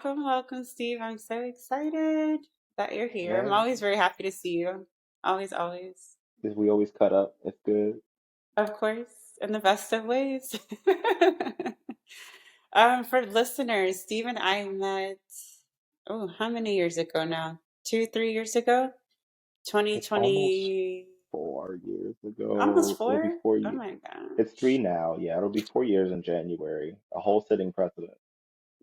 Welcome, welcome, Steve. I'm so excited that you're here. I'm Yeah, always very happy to see you. Always, always. because we always cut up. It's good. Of course, in the best of ways. For listeners, Steve and I met, oh, how many years ago now? 2, 3 years ago? It's almost 2020, 4 years almost ago. It'll be four? four Oh years. my It's gosh. three now. Yeah, it'll be 4 years in January. A whole sitting president.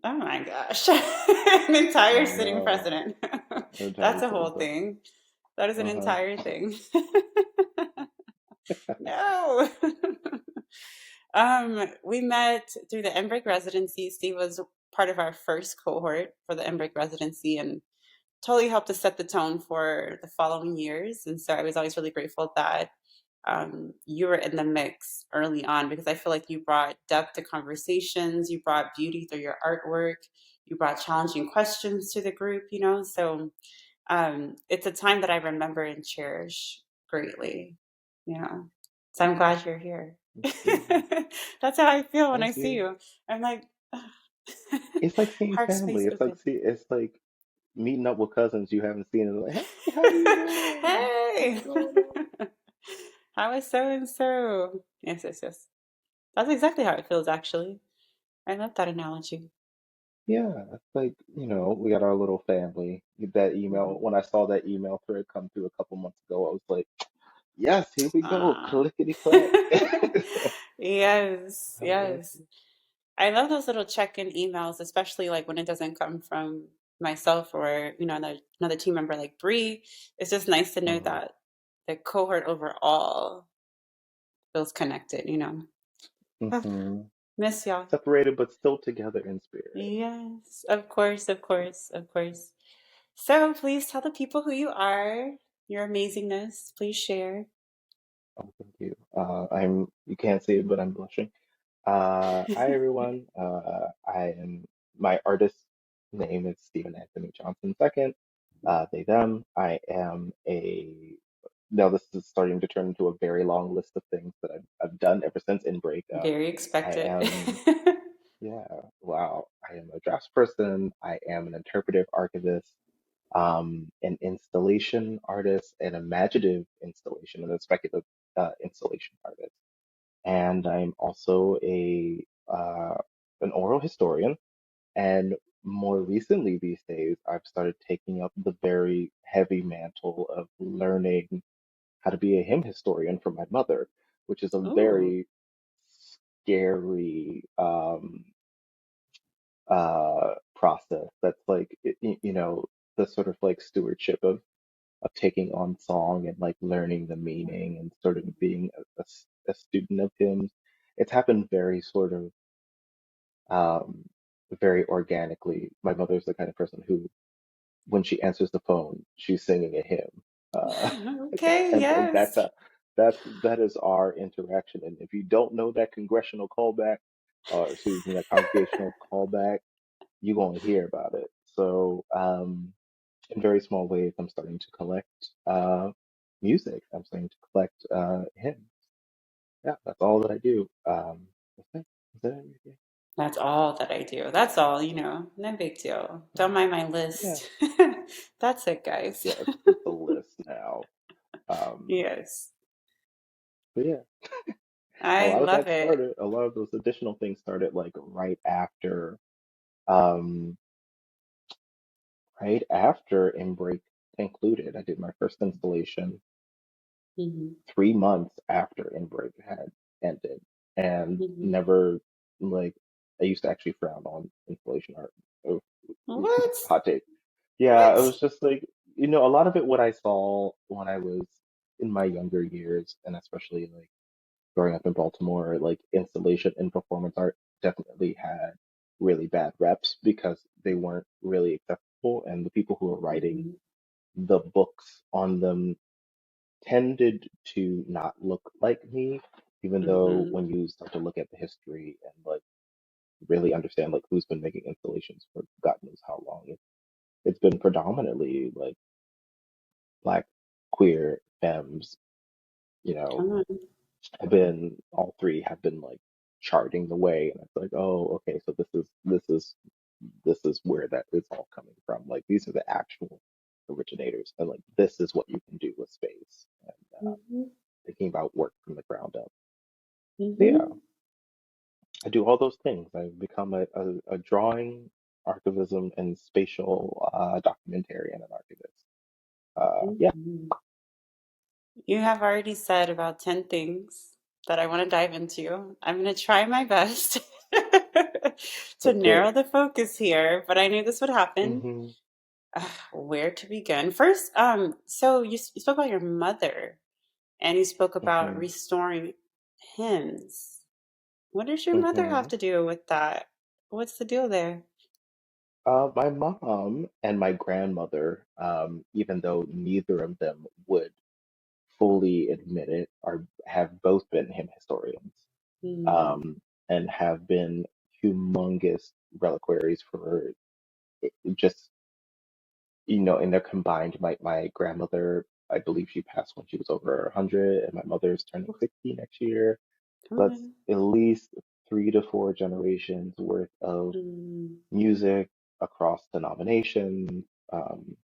Oh my gosh. An entire I sitting know. president. That's Entire a sitting whole president. thing. That is an Uh-huh. entire thing. No. We met through the Embrick residency. Steve was part of our first cohort for the Embrick residency and totally helped to set the tone for the following years. And so I was always really grateful that you were in the mix early on because I feel like you brought depth to conversations, you brought beauty through your artwork, you brought challenging questions to the group, you know. So it's a time that I remember and cherish greatly, you know. So I'm glad you're here. Thank you. That's how I feel when I Thank see you. you. I'm like, It's like seeing heart family. space It's like open. it's like meeting up with cousins you haven't seen and like, hey, how you doing? What's Hey, going on? how is so and so? Yes, yes, yes. That's exactly how it feels, actually. I love that analogy. Yeah, it's like, we got our little family. That email, Mhm. when I saw that email thread come through a couple months ago, I was like, yes, here we go. Aw. Clickety clack. Yes, I was yes. I love those little check-in emails, especially like when it doesn't come from myself or, another team member like Bree. It's just nice to know like, that the cohort overall feels connected, you know. Oh, hmm miss y'all. separated but still together in spirit. Yes, of course, of course, of course. So please tell the people who you are, your amazingness. Please share. Oh, thank you. You can't see it, but I'm blushing. Hi everyone. I am my artist name is Stephen Anthony Johnson II. They, them. I am a Now this is starting to turn into a very long list of things that I've done ever since in break. Very I expected. am Yeah, wow. I am a draftsperson. I am an interpretive archivist, an installation artist, an imaginative installation, and a speculative installation artist. And I'm also a an oral historian. And more recently these days, I've started taking up the very heavy mantle of learning how to be a hymn historian for my mother, which is a Ooh. very scary process. That's like the sort of like stewardship of taking on song and like learning the meaning and sort of being a student of hymns. It's happened very sort of um, very organically. My mother's the kind of person who, when she answers the phone, she's singing a hymn, uh, Okay, and yes. that is our interaction. And if you don't know that congressional callback, or excuse me, that congregational callback, you're gonna hear about it. So, in very small ways, I'm starting to collect music. I'm starting to collect hymns. Yeah, that's all that I do. That's it. That's everything. That's all that I do. That's all, no big deal. Don't mind my Yeah, list. That's it, guys. yeah, it's just a list now. Um, Yes, but yeah, a I lot of love that it. started. A lot of those additional things started like um, right after Inbreak concluded. I did my first installation Hmm. 3 months after Inbreak had ended, and Hmm. never like I used to actually frown on installation art. Oh, What? hot take. Yeah, it What? was just like, a lot of it what I saw when I was in my younger years, and especially like growing up in Baltimore, like installation and performance art definitely had really bad reps because they weren't really accessible, and the people who were writing Hmm. the books on them tended to not look like me, even though Hmm. when you start to look at the history and like really understand like who's been making installations for God knows how long, it's been predominantly like black, queer, femmes, you know, Come on. have been all three have been like charting the way, and it's like, oh, okay, so this is this is where that is all coming from. Like these are the actual originators, and like this is what you can do with space. And Mhm. thinking about work from the ground up. So yeah, Mhm. I do all those things. I've become a drawing, archivism, and spatial documentarian and archivist. Yeah. Mhm. You have already said about 10 things that I want to dive into. I'm going to try my best to Okay. narrow the focus here, but I knew this would happen. hmm Where to begin? First, so you spoke about your mother and you spoke about hmm restoring hymns. What does your mother have hmm to do with that? What's the deal there? My mom and my grandmother, even though neither of them would fully admit it, are have both been hymn historians, Mm, um, and have been humongous reliquaries for just, in their combined, my grandmother, I believe she passed when she was over 100, and my mother's turning 60 next year. come So that's on. at least 3 to 4 generations worth of Mm, music across denominations, um,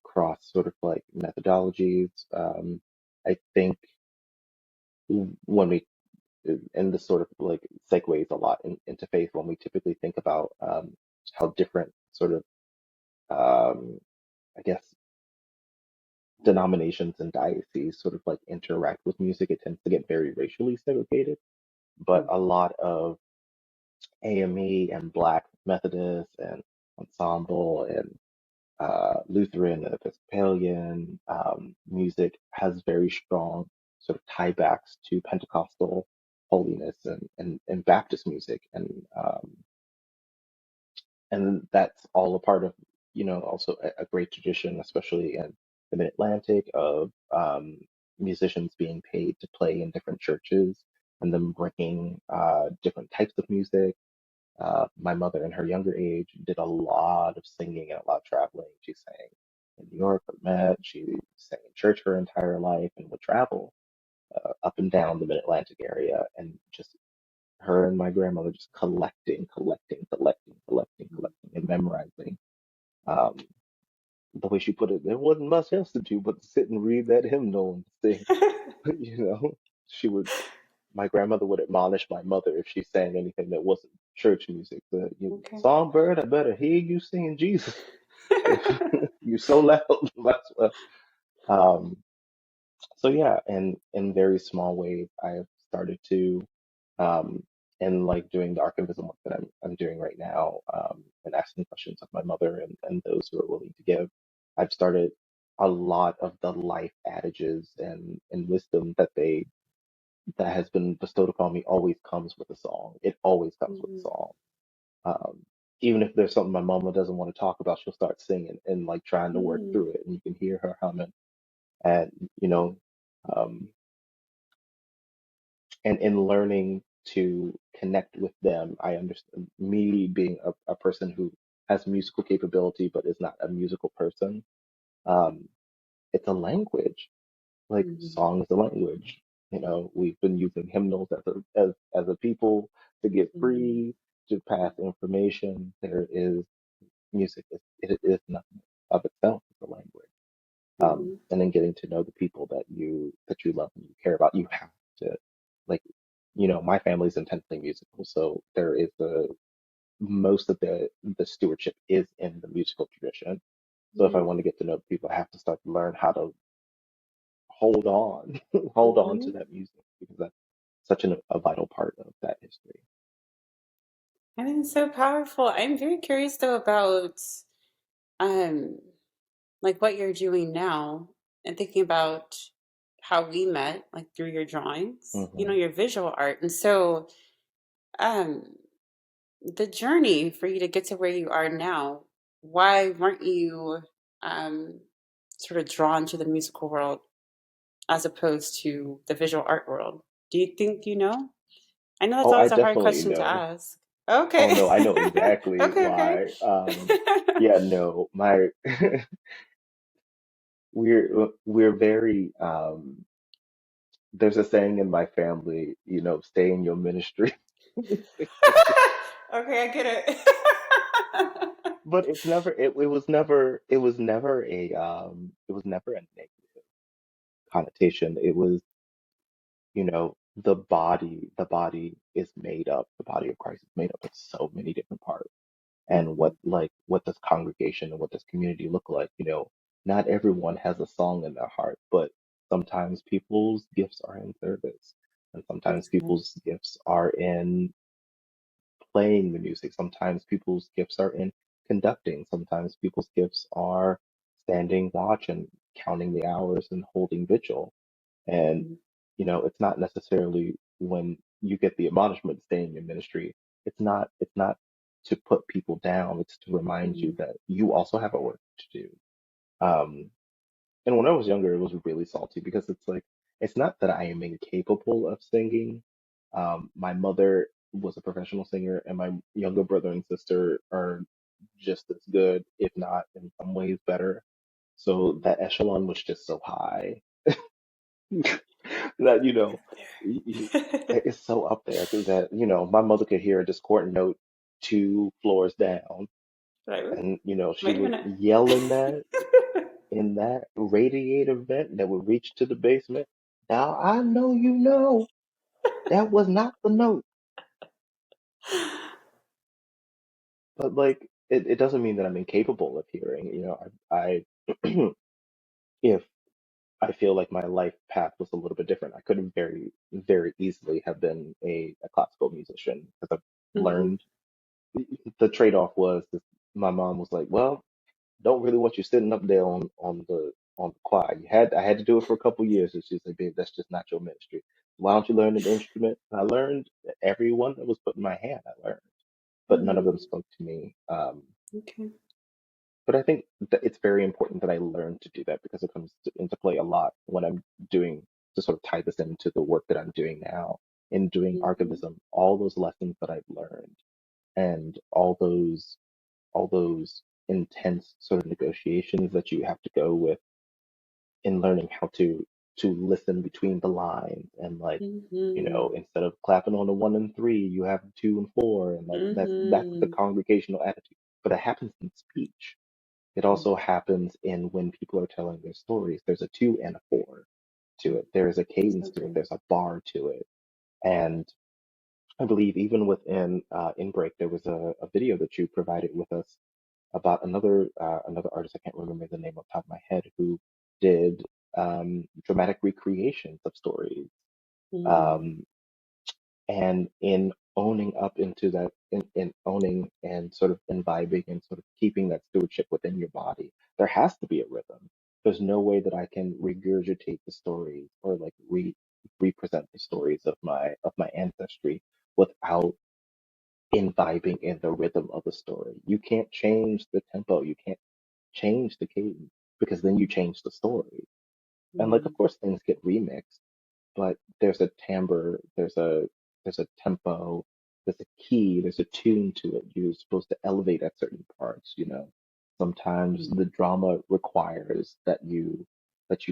across sort of like methodologies. I think when we, and this sort of like segues a lot into faith, when we typically think about how different sort of, I guess, denominations and dioceses sort of like interact with music, it tends to get very racially segregated. But mm, a lot of AME and Black Methodist and ensemble and Lutheran and Episcopalian music has very strong sort of tiebacks to Pentecostal holiness and Baptist music. And that's all a part of, also a great tradition, especially in the Mid-Atlantic, of musicians being paid to play in different churches and them bringing different types of music. My mother, in her younger age, did a lot of singing and a lot of traveling. She sang in New York with Met. She sang in church her entire life and would travel up and down the Mid-Atlantic area, and just her and my grandmother just collecting, and memorizing. Um, the way she put it, there wasn't much else to do but to sit and read that hymnal and sing. You know, she would. My grandmother would admonish my mother if she sang anything that wasn't church music. okay. Songbird, I better hear you singing Jesus. If you're so loud, that's what. Um, so yeah, and in very small ways, I have started to, um, and like doing the archivism work that I'm doing right now, and asking questions of my mother and those who are willing to give. I've started a lot of the life adages and wisdom that has been bestowed upon me always comes with a song. It always comes with a Mm, song. Um, Even if there's something my mama doesn't want to talk about, she'll start singing and like trying to work mm, through it, and you can hear her humming. And you know, um, and in learning to connect with them, I understand, me being a person who has musical capability but is not a musical person. Um, it's a language. Like mm, song is a language. We've been using hymnals as a people to get mm, free, to pass information. There is music. It is nothing of itself. It's a language. mm, And then getting to know the people that you love and you care about, you have to, like, my family's intensely musical, so there is most of the stewardship is in the musical tradition. So if I want to mm, get to know people, I have to start to learn how to hold on, hold on to mhm. that music, because that's such a vital part of that history. I think it's so powerful. I'm very curious though about um like what you're doing now and thinking about how we met, like through your drawings, hmm your visual art. And so um the journey for you to get to where you are now, why weren't you um sort of drawn to the musical world as opposed to the visual art world? Do you think you know? I know that's Oh, I always a hard definitely question to know. ask. Oh Okay. no, I know exactly Okay, okay. why. Yeah, no, my we're very there's a saying in my family, stay in your ministry. Okay, I get it. but it was never a negative connotation. It was, the body of Christ is made up of so many different parts. And Mhm. what does congregation and what does community look like? Not everyone has a song in their heart, but sometimes people's gifts are in service, and sometimes That's good. people's gifts are in playing the music. Sometimes people's gifts are in conducting. Sometimes people's gifts are standing watch and counting the hours and holding vigil. And, Mhm. it's not necessarily when you get the admonishment staying in ministry, it's not to put people down, it's to remind you Mhm. that you also have a work to do. Um, and when I was younger, it was really salty because it's like, it's not that I am incapable of singing. My mother was a professional singer, and my younger brother and sister are just as good, if not in some ways better. So that echelon was just so high that, y- y- it's so up there that, my mother could hear a discordant note 2 floors down, Right. and, she Wait a would minute. yell in that radiator vent that would reach to the basement. Now I know that was not the note, but like it doesn't mean that I'm incapable of hearing. If I feel like my life path was a little bit different, I could have very, very easily have been a classical musician because I've Mhm. learned the trade-off was that my mom was like, well, don't really want you sitting up there on the choir. I had to do it for a couple years, and she's like, babe, that's just not your ministry. Why don't you learn an instrument? And I learned every one that was put in my hand. I learned, but none of them Mhm. spoke to me. Okay. But I think that it's very important that I learn to do that because it comes into play a lot when I'm doing to sort of tie this into the work that I'm doing now in doing Mhm. archivism. All those lessons that I've learned and all those intense sort of negotiations that you have to go with in learning how to listen between the lines and like, Mhm. instead of clapping on the 1 and 3, you have the 2 and 4, and like that's the Mhm. congregational attitude. But it happens in speech. It also happens in when people are telling their stories. There's a 2 and a 4 to it. There is a cadence So to it. good. There's a bar to it. And I believe even within In Break, there was a video that you provided with us about another artist. I can't remember the name off the top of my head who did dramatic recreations of stories. Mhm. Um, and in owning up into that, in owning and sort of imbibing and sort of keeping that stewardship within your body, there has to be a rhythm. There's no way that I can regurgitate the stories or like represent the stories of my ancestry without imbibing in the rhythm of the story. You can't change the tempo. You can't change the cadence because then you change the story. And like, of Mhm. course, things get remixed, but there's a timbre, there's a tempo, there's a key, there's a tune to it. You're supposed to elevate at certain parts. Sometimes Mhm. the drama requires that you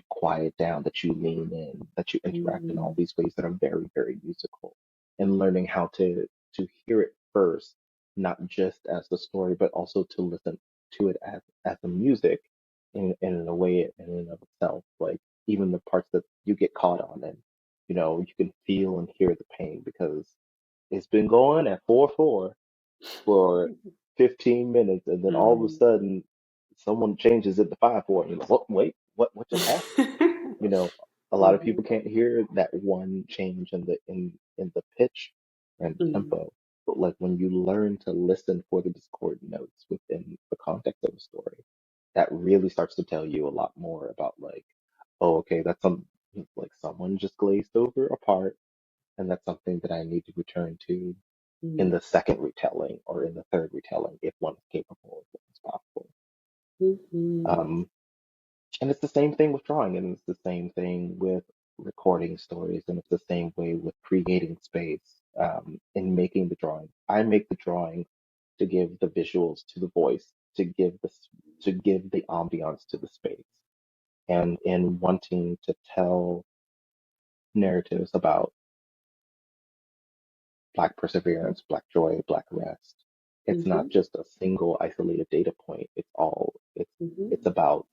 quiet down, that you lean in, that you interact in all Mhm. these ways that are very, very musical. And learning how to hear it first, not just as the story, but also to listen to it as the music in a way in and of itself. Like even the parts that you get caught on and you can feel and hear the pain because it's been going at 4/4 for 15 minutes, and then all of a Mhm. sudden someone changes it to 5/4 and you're like, what, wait, what just happened? you know a lot of people Mhm. can't hear that one change in the pitch and Mhm. tempo, but like when you learn to listen for the discordant notes within the context of a story, that really starts to tell you a lot more about like, oh, okay, that's like someone just glazed over a part, and that's something that I need to return to in Mhm. the second retelling or in the third retelling if one is capable, if one is possible. Mhm. Um, and it's the same thing with drawing, and it's the same thing with recording stories, and it's the same way with creating space in making the drawing. I make the drawing to give the visuals to the voice, to give the ambiance to the space. And in wanting to tell narratives about Black perseverance, Black joy, Black rest, It's not Mm-hmm. just a single isolated data point. It's Mm-hmm. about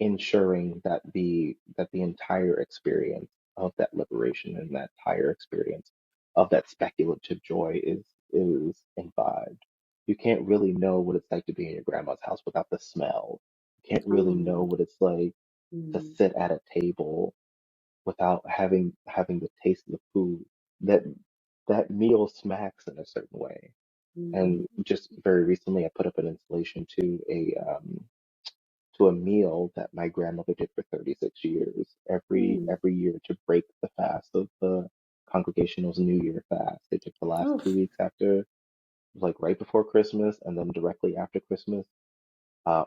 ensuring that the entire experience of that liberation and that entire experience of that speculative joy is imbibed. You can't really know what it's like to be in your grandma's house without the smell. You can't really know Oh. what it's like to Mm-hmm. sit at a table without having the taste of the food. That that meal smacks in a certain way. And Mm-hmm. just very recently, I put up an installation to a meal that my grandmother did for 36 years. Every year to break the fast of the Congregational's New Year fast. They took the last two Oof. weeks after, like right before Christmas, and then directly after Christmas.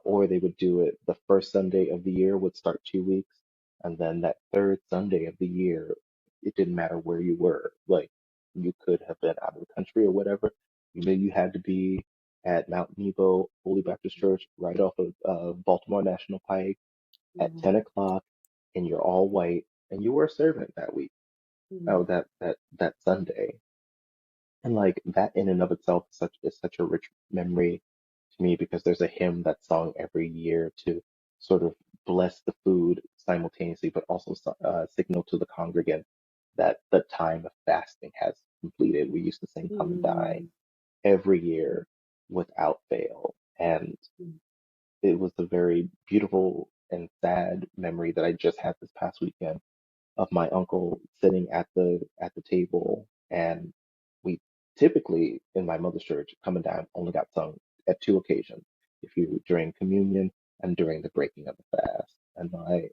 Or they would do it the first Sunday of the year would start 2 weeks, and then that third Sunday of the year, it didn't matter where you were. Like you could have been out of the country or whatever. You knew you had to be at Mount Nebo Holy Baptist Church, right off of Baltimore National Pike at Mm-hmm. 10 o'clock, and you're all white, and you were a servant that week. Oh, that Sunday, and like that in and of itself is such a rich memory to me because there's a hymn that's sung every year to sort of bless the food simultaneously, but also signal to the congregant that the time of fasting has completed. We used to sing "Come and Dine" Mm-hmm. every year without fail, and it was a very beautiful and sad memory that I just had this past weekend of my uncle sitting at the table, and we typically in my mother's church, "Come and Dine" only got sung at two occasions, if you during communion and during the breaking of the fast. And my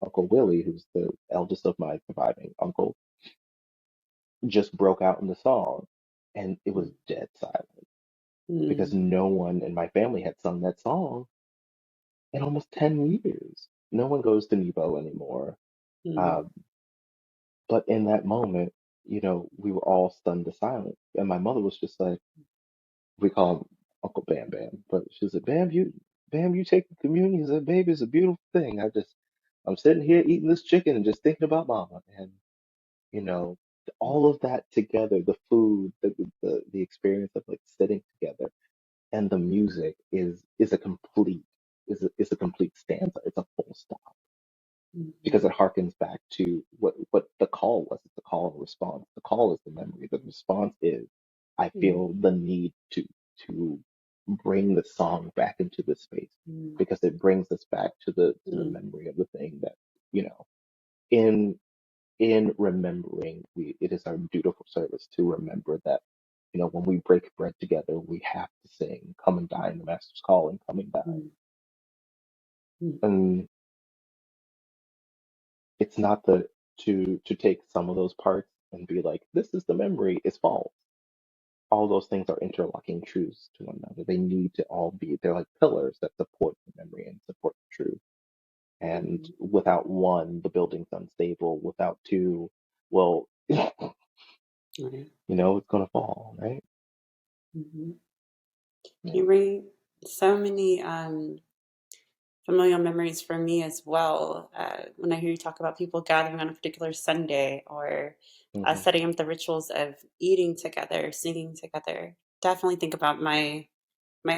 uncle Willie, who's the eldest of my surviving uncles, just broke out in the song, and it was dead silent because Mm-hmm. no one in my family had sung that song in almost 10 years. No one goes to Nebo anymore. Mm-hmm. Um, But in that moment, we were all stunned to silence. And my mother was just like, we call him Uncle Bam Bam, but she said, Bam, you take the communion. He said, baby, it's a beautiful thing. I'm sitting here eating this chicken and just thinking about mama. And, you know, all of that together, the food, the experience of like sitting together and the music is a complete stanza. It's a full stop because Mm-hmm. it harkens back to what the call was. It's a call and response. The call is the memory. The response is I feel the need to bring the song back into this space because it brings us back to the Mm-hmm. memory of the thing that you know in in remembering it is our dutiful service to remember that when we break bread together we have to sing "Come and Dine," the Master's calling, "Come and Dine." And it's not to take some of those parts and be like, this is the memory, is false. All those things are interlocking truths to one another. They need to all be, they're like pillars that support the memory and support the truth. And Mm-hmm. without one, the building's unstable. Without two, well, Right. it's gonna fall, right? Mm-hmm. Yeah. You bring so many familial memories for me as well. When I hear you talk about people gathering on a particular Sunday or Hmm. setting up the rituals of eating together, singing together, definitely think about my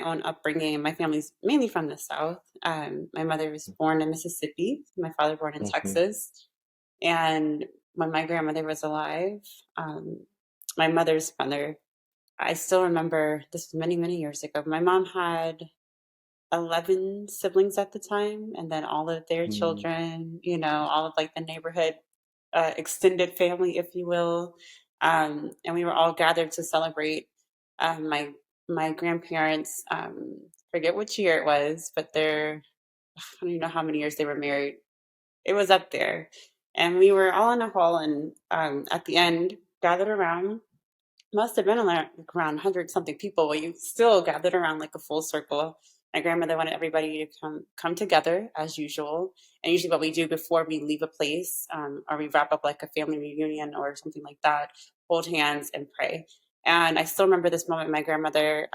own upbringing. My family's mainly from the South. My mother was born in Mississippi, my father born in Hmm. Texas. And when my grandmother was alive, um, my mother's mother, I still remember this was many, many years ago. My mom had 11 siblings at the time, and then all of their Hmm. children, all of like the neighborhood extended family, if you will. And we were all gathered to celebrate my grandparents. Forget which year it was, but I don't even know how many years they were married. It was up there. And we were all in a hall, and at the end, gathered around, must have been around 100 something people. We still gathered around like a full circle. My grandmother wanted everybody to come together as usual. And usually, what we do before we leave a place, or we wrap up like a family reunion or something like that, hold hands and pray. And I still remember this moment. My grandmother,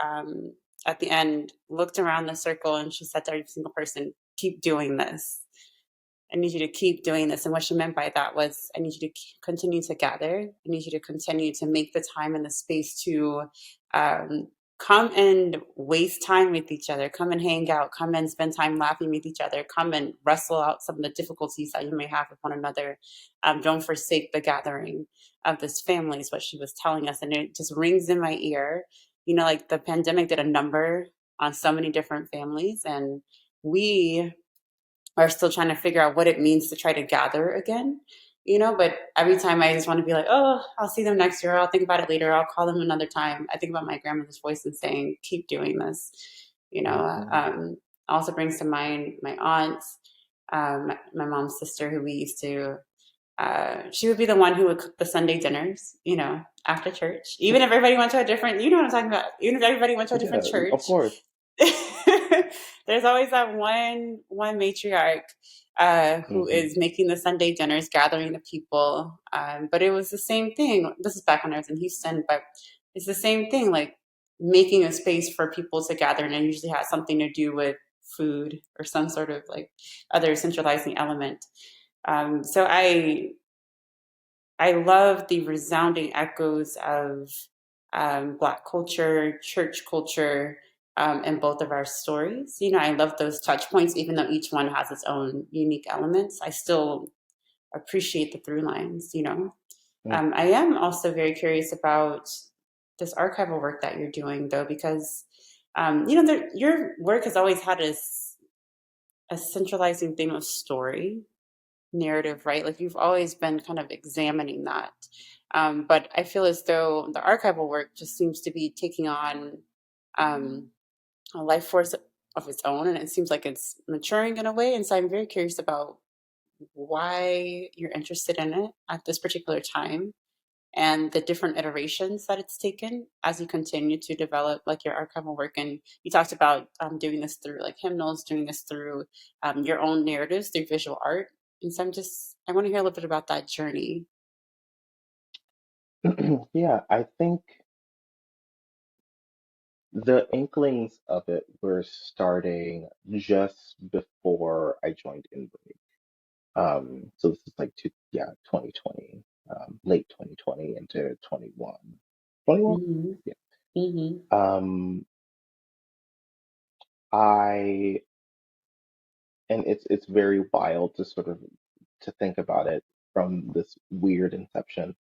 at the end, looked around the circle and she said to every single person, "Keep doing this. I need you to keep doing this." And what she meant by that was, I need you to continue to gather. I need you to continue to make the time and the space to come and waste time with each other, come and hang out, come and spend time laughing with each other, come and wrestle out some of the difficulties that you may have with one another. Don't forsake the gathering of this family, is what she was telling us. And it just rings in my ear. You know, like the pandemic did a number on so many different families, and we are still trying to figure out what it means to try to gather again, you know. But every time I just want to be like, oh, I'll see them next year, I'll think about it later, I'll call them another time. I think about my grandmother's voice and saying, keep doing this, you know. Hmm. Also brings to mind my aunts, my mom's sister, who we used to, she would be the one who would cook the Sunday dinners, you know, after church. Even if everybody went to a different, you know what I'm talking about, even if everybody went to a different Yeah, of church, course. there's always that one matriarch who Hmm. is making the Sunday dinners, gathering the people. But it was the same thing. This is back when I was in Houston, but it's the same thing, like making a space for people to gather, and it usually has something to do with food or some sort of like other centralizing element. So I love the resounding echoes of Black culture, church culture, in both of our stories. You know, I love those touch points, even though each one has its own unique elements. I still appreciate the through lines, you know. I am also very curious about this archival work that you're doing, though, because, you know, your work has always had a centralizing theme of story narrative, right? Like you've always been kind of examining that. But I feel as though the archival work just seems to be taking on um, a life force of its own, and it seems like it's maturing in a way. And so I'm very curious about why you're interested in it at this particular time and the different iterations that it's taken as you continue to develop like your archival work. And you talked about doing this through like hymnals, doing this through your own narratives through visual art. And so I want to hear a little bit about that journey. Yeah, I think the inklings of it were starting just before I joined Inbreak. So this is like 2020, late 2020 into 21. 21? Mm-hmm. Yeah. Mm-hmm. Um, I and it's very wild to sort of to think about it from this weird inception.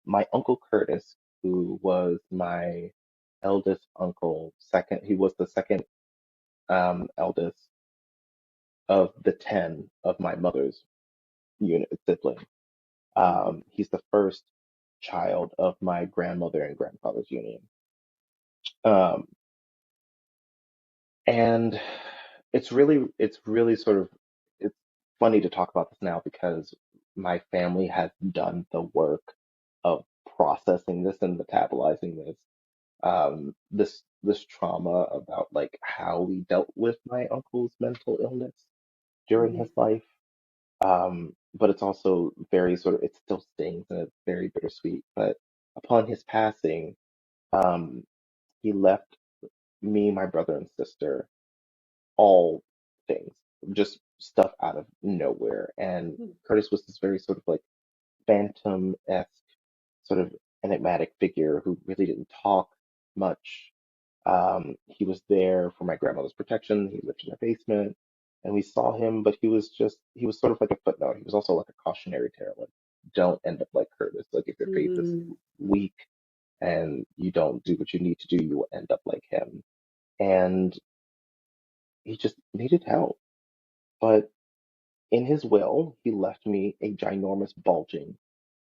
My uncle Curtis, who was my eldest uncle, he was the second eldest of the 10 of my mother's unit sibling. He's the first child of my grandmother and grandfather's union. Um, and it's really sort of it's funny to talk about this now because my family has done the work of processing this and metabolizing this trauma about like how we dealt with my uncle's mental illness during Mm-hmm. his life. But it's also very sort of it still stings and it's very bittersweet. But upon his passing, um, he left me, my brother and sister, all things, just stuff out of nowhere. And Curtis was this very sort of like phantom-esque, sort of enigmatic figure who really didn't talk much. He was there for my grandmother's protection. He lived in a basement, and we saw him, but he was sort of like a footnote. He was also like a cautionary tale, like don't end up like Curtis. Like if your faith is Mm-hmm. weak and you don't do what you need to do, you will end up like him. And he just needed help. But in his will, he left me a ginormous, bulging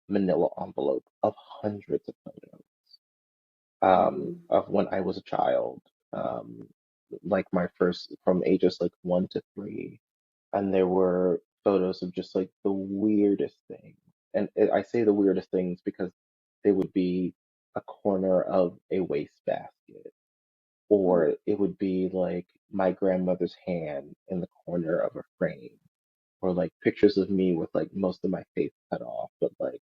manila envelope of hundreds of photos Mm-hmm. of when I was a child, um, like my first from ages like 1 to 3, and there were photos of just like the weirdest things. And I say the weirdest things because they would be a corner of a wastebasket, or it would be like my grandmother's hand in the corner of a frame, or like pictures of me with like most of my face cut off, but like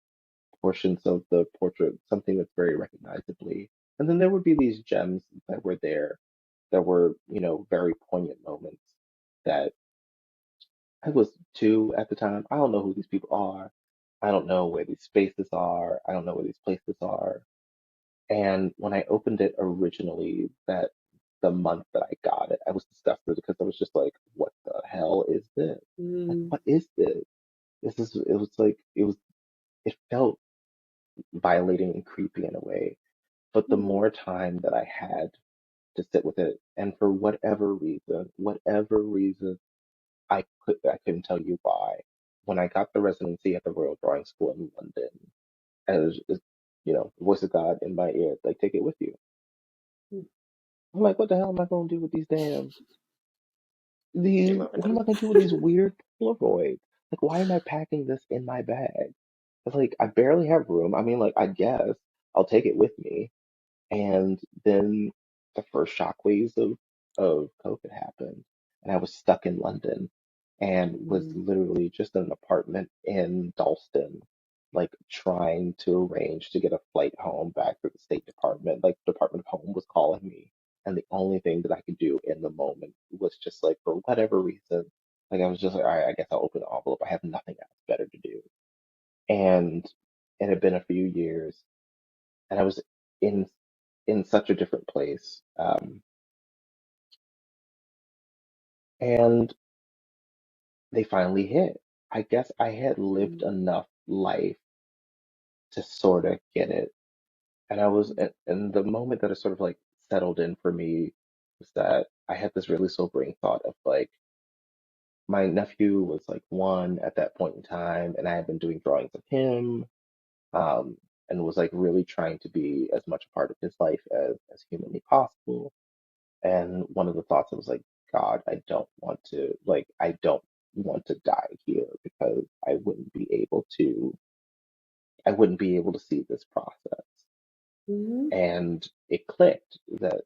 portions of the portrait, something that's very recognizably. And then there would be these gems that were there that were, very poignant moments that I was 2 at the time. I don't know who these people are. I don't know where these spaces are. I don't know where these places are. And when I opened it originally, that the month that I got it, I was disgusted because I was just like, what the hell is this? Like, Mm-hmm. what is this? It was like, it felt violating and creepy in a way. But the Mm-hmm. more time that I had to sit with it, and for whatever reason, I couldn't tell you why. When I got the residency at the Royal Drawing School in London, as the voice of God in my ear, like, take it with you. I'm like, what the hell am I gonna do with You're these? moving What am them. I gonna do with these weird Polaroids? Like, why am I packing this in my bag? It's like I barely have room. I mean, like, I guess I'll take it with me. And then the first shockwaves of COVID happened, and I was stuck in London and was Mm-hmm. literally just in an apartment in Dalston, like trying to arrange to get a flight home back to the State Department. Like, Department of Home was calling me, and the only thing that I could do in the moment was just like, for whatever reason, like I was just like, all right, I guess I'll open the envelope. I have nothing else better to do. And it had been a few years, and I was in such a different place. And they finally hit. I guess I had lived enough life to sort of get it. And and the moment that it sort of like settled in for me was that I had this really sobering thought of like, my nephew was like 1 at that point in time, and I had been doing drawings of him, um, and was like really trying to be as much a part of his life as humanly possible. And one of the thoughts was like, God, I don't want to die here because I wouldn't be able to see this process. Mm-hmm. And it clicked that,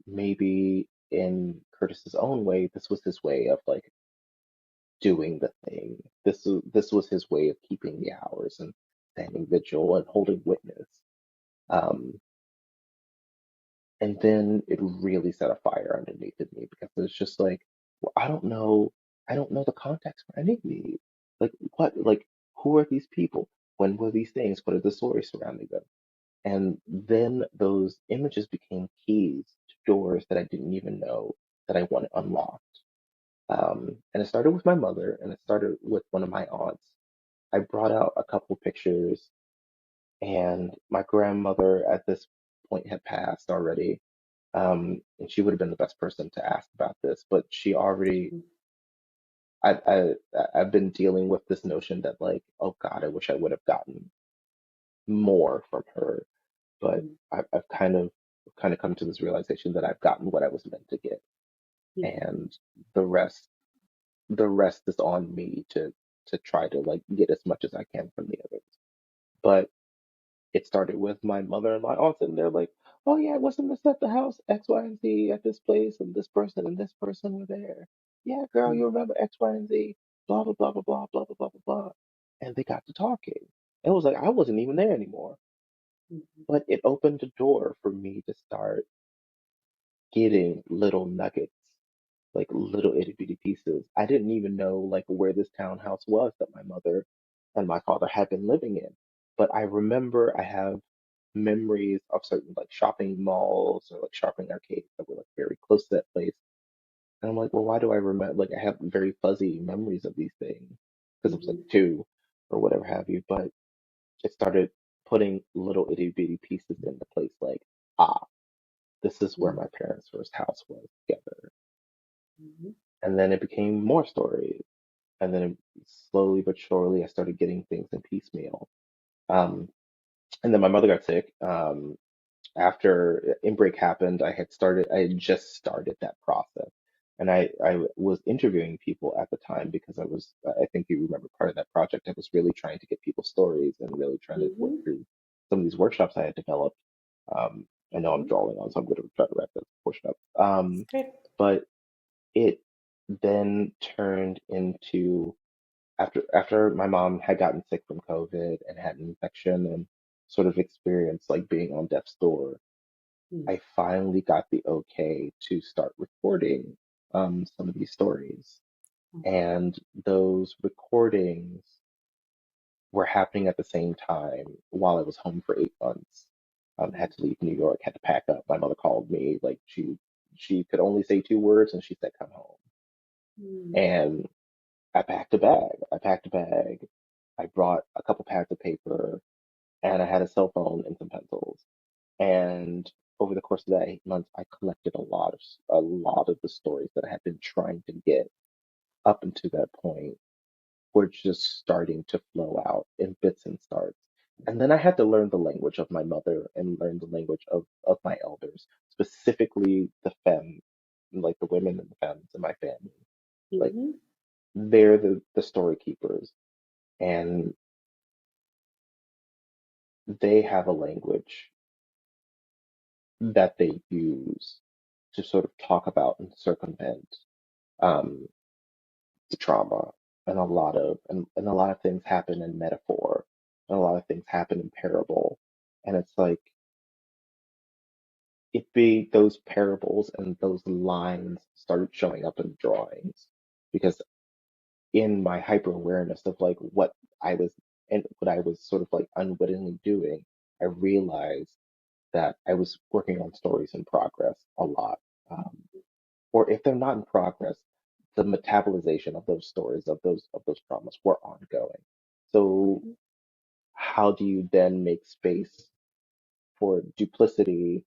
maybe in Curtis's own way, this was his way of like doing the thing. This was his way of keeping the hours and standing vigil and holding witness. Um, And then it really set a fire underneath of me because it's just like, well, I don't know the context for any of these. Like, who are these people? When were these things? What are the stories surrounding them? And then those images became keys to doors that I didn't even know that I wanted unlocked. And it started with my mother, and it started with one of my aunts. I brought out a couple pictures, and my grandmother at this point had passed already, and she would have been the best person to ask about this, but she already, I, I, I've been dealing with this notion that like, oh God, I wish I would have gotten more from her, but I've kind of come to this realization that I've gotten what I was meant to get, Mm-hmm. and the rest, the rest is on me to try to like get as much as I can from the others. But it started with my mother and my aunt, and they're like, "Oh yeah, wasn't this at the house X, Y, and Z at this place, and this person were there? Yeah, girl, you remember X, Y, and Z? Blah blah blah blah blah blah blah blah blah blah." And they got to talking. It was like I wasn't even there anymore, but it opened a door for me to start getting little nuggets, like little itty bitty pieces. I didn't even know like where this townhouse was that my mother and my father had been living in. But I remember I have memories of certain like shopping malls or like shopping arcades that were like very close to that place. And I'm like, well, why do I remember? Like, I have very fuzzy memories of these things because I was like Mm-hmm. 2 or whatever have you. But it started putting little itty bitty pieces into place, like, ah, this is where my parents' first house was together. Mm-hmm. And then it became more stories. And then slowly but surely, I started getting things in piecemeal. Um, and then my mother got sick. After Inbreak happened, I had just started that process. And I was interviewing people at the time because I think you remember part of that project. I was really trying to get people's stories and really trying to work Mm-hmm. through some of these workshops I had developed. I know I'm Mm-hmm. drawing on, so I'm going to try to wrap that portion up. It's good. But it then turned into, after my mom had gotten sick from COVID and had an infection and sort of experienced like being on death's door, I finally got the okay to start recording some of these stories. And those recordings were happening at the same time while I was home for 8 months. Had to leave New York, had to pack up. My mother called me, like she could only say 2 words, and she said, "Come home." Mm. And I packed a bag. I packed a bag. I brought a couple pads of paper, and I had a cell phone and some pencils. And over the course of that 8 months, I collected a lot of the stories that I had been trying to get up until that point were just starting to flow out in bits and starts. And then I had to learn the language of my mother and learn the language of my elders, specifically the femme, like the women and the femmes in my family. Like Mhm. they're the story keepers, and they have a language that they use to sort of talk about and circumvent um, the trauma. And a lot of things happen in metaphor, and a lot of things happen in parable. And it's like it be those parables and those lines started showing up in drawings because in my hyper awareness of like what I was and what I was sort of like unwittingly doing, I realized that I was working on stories in progress a lot. Or if they're not in progress, the metabolization of those stories of those traumas were ongoing. So Mhm. how do you then make space for duplicity,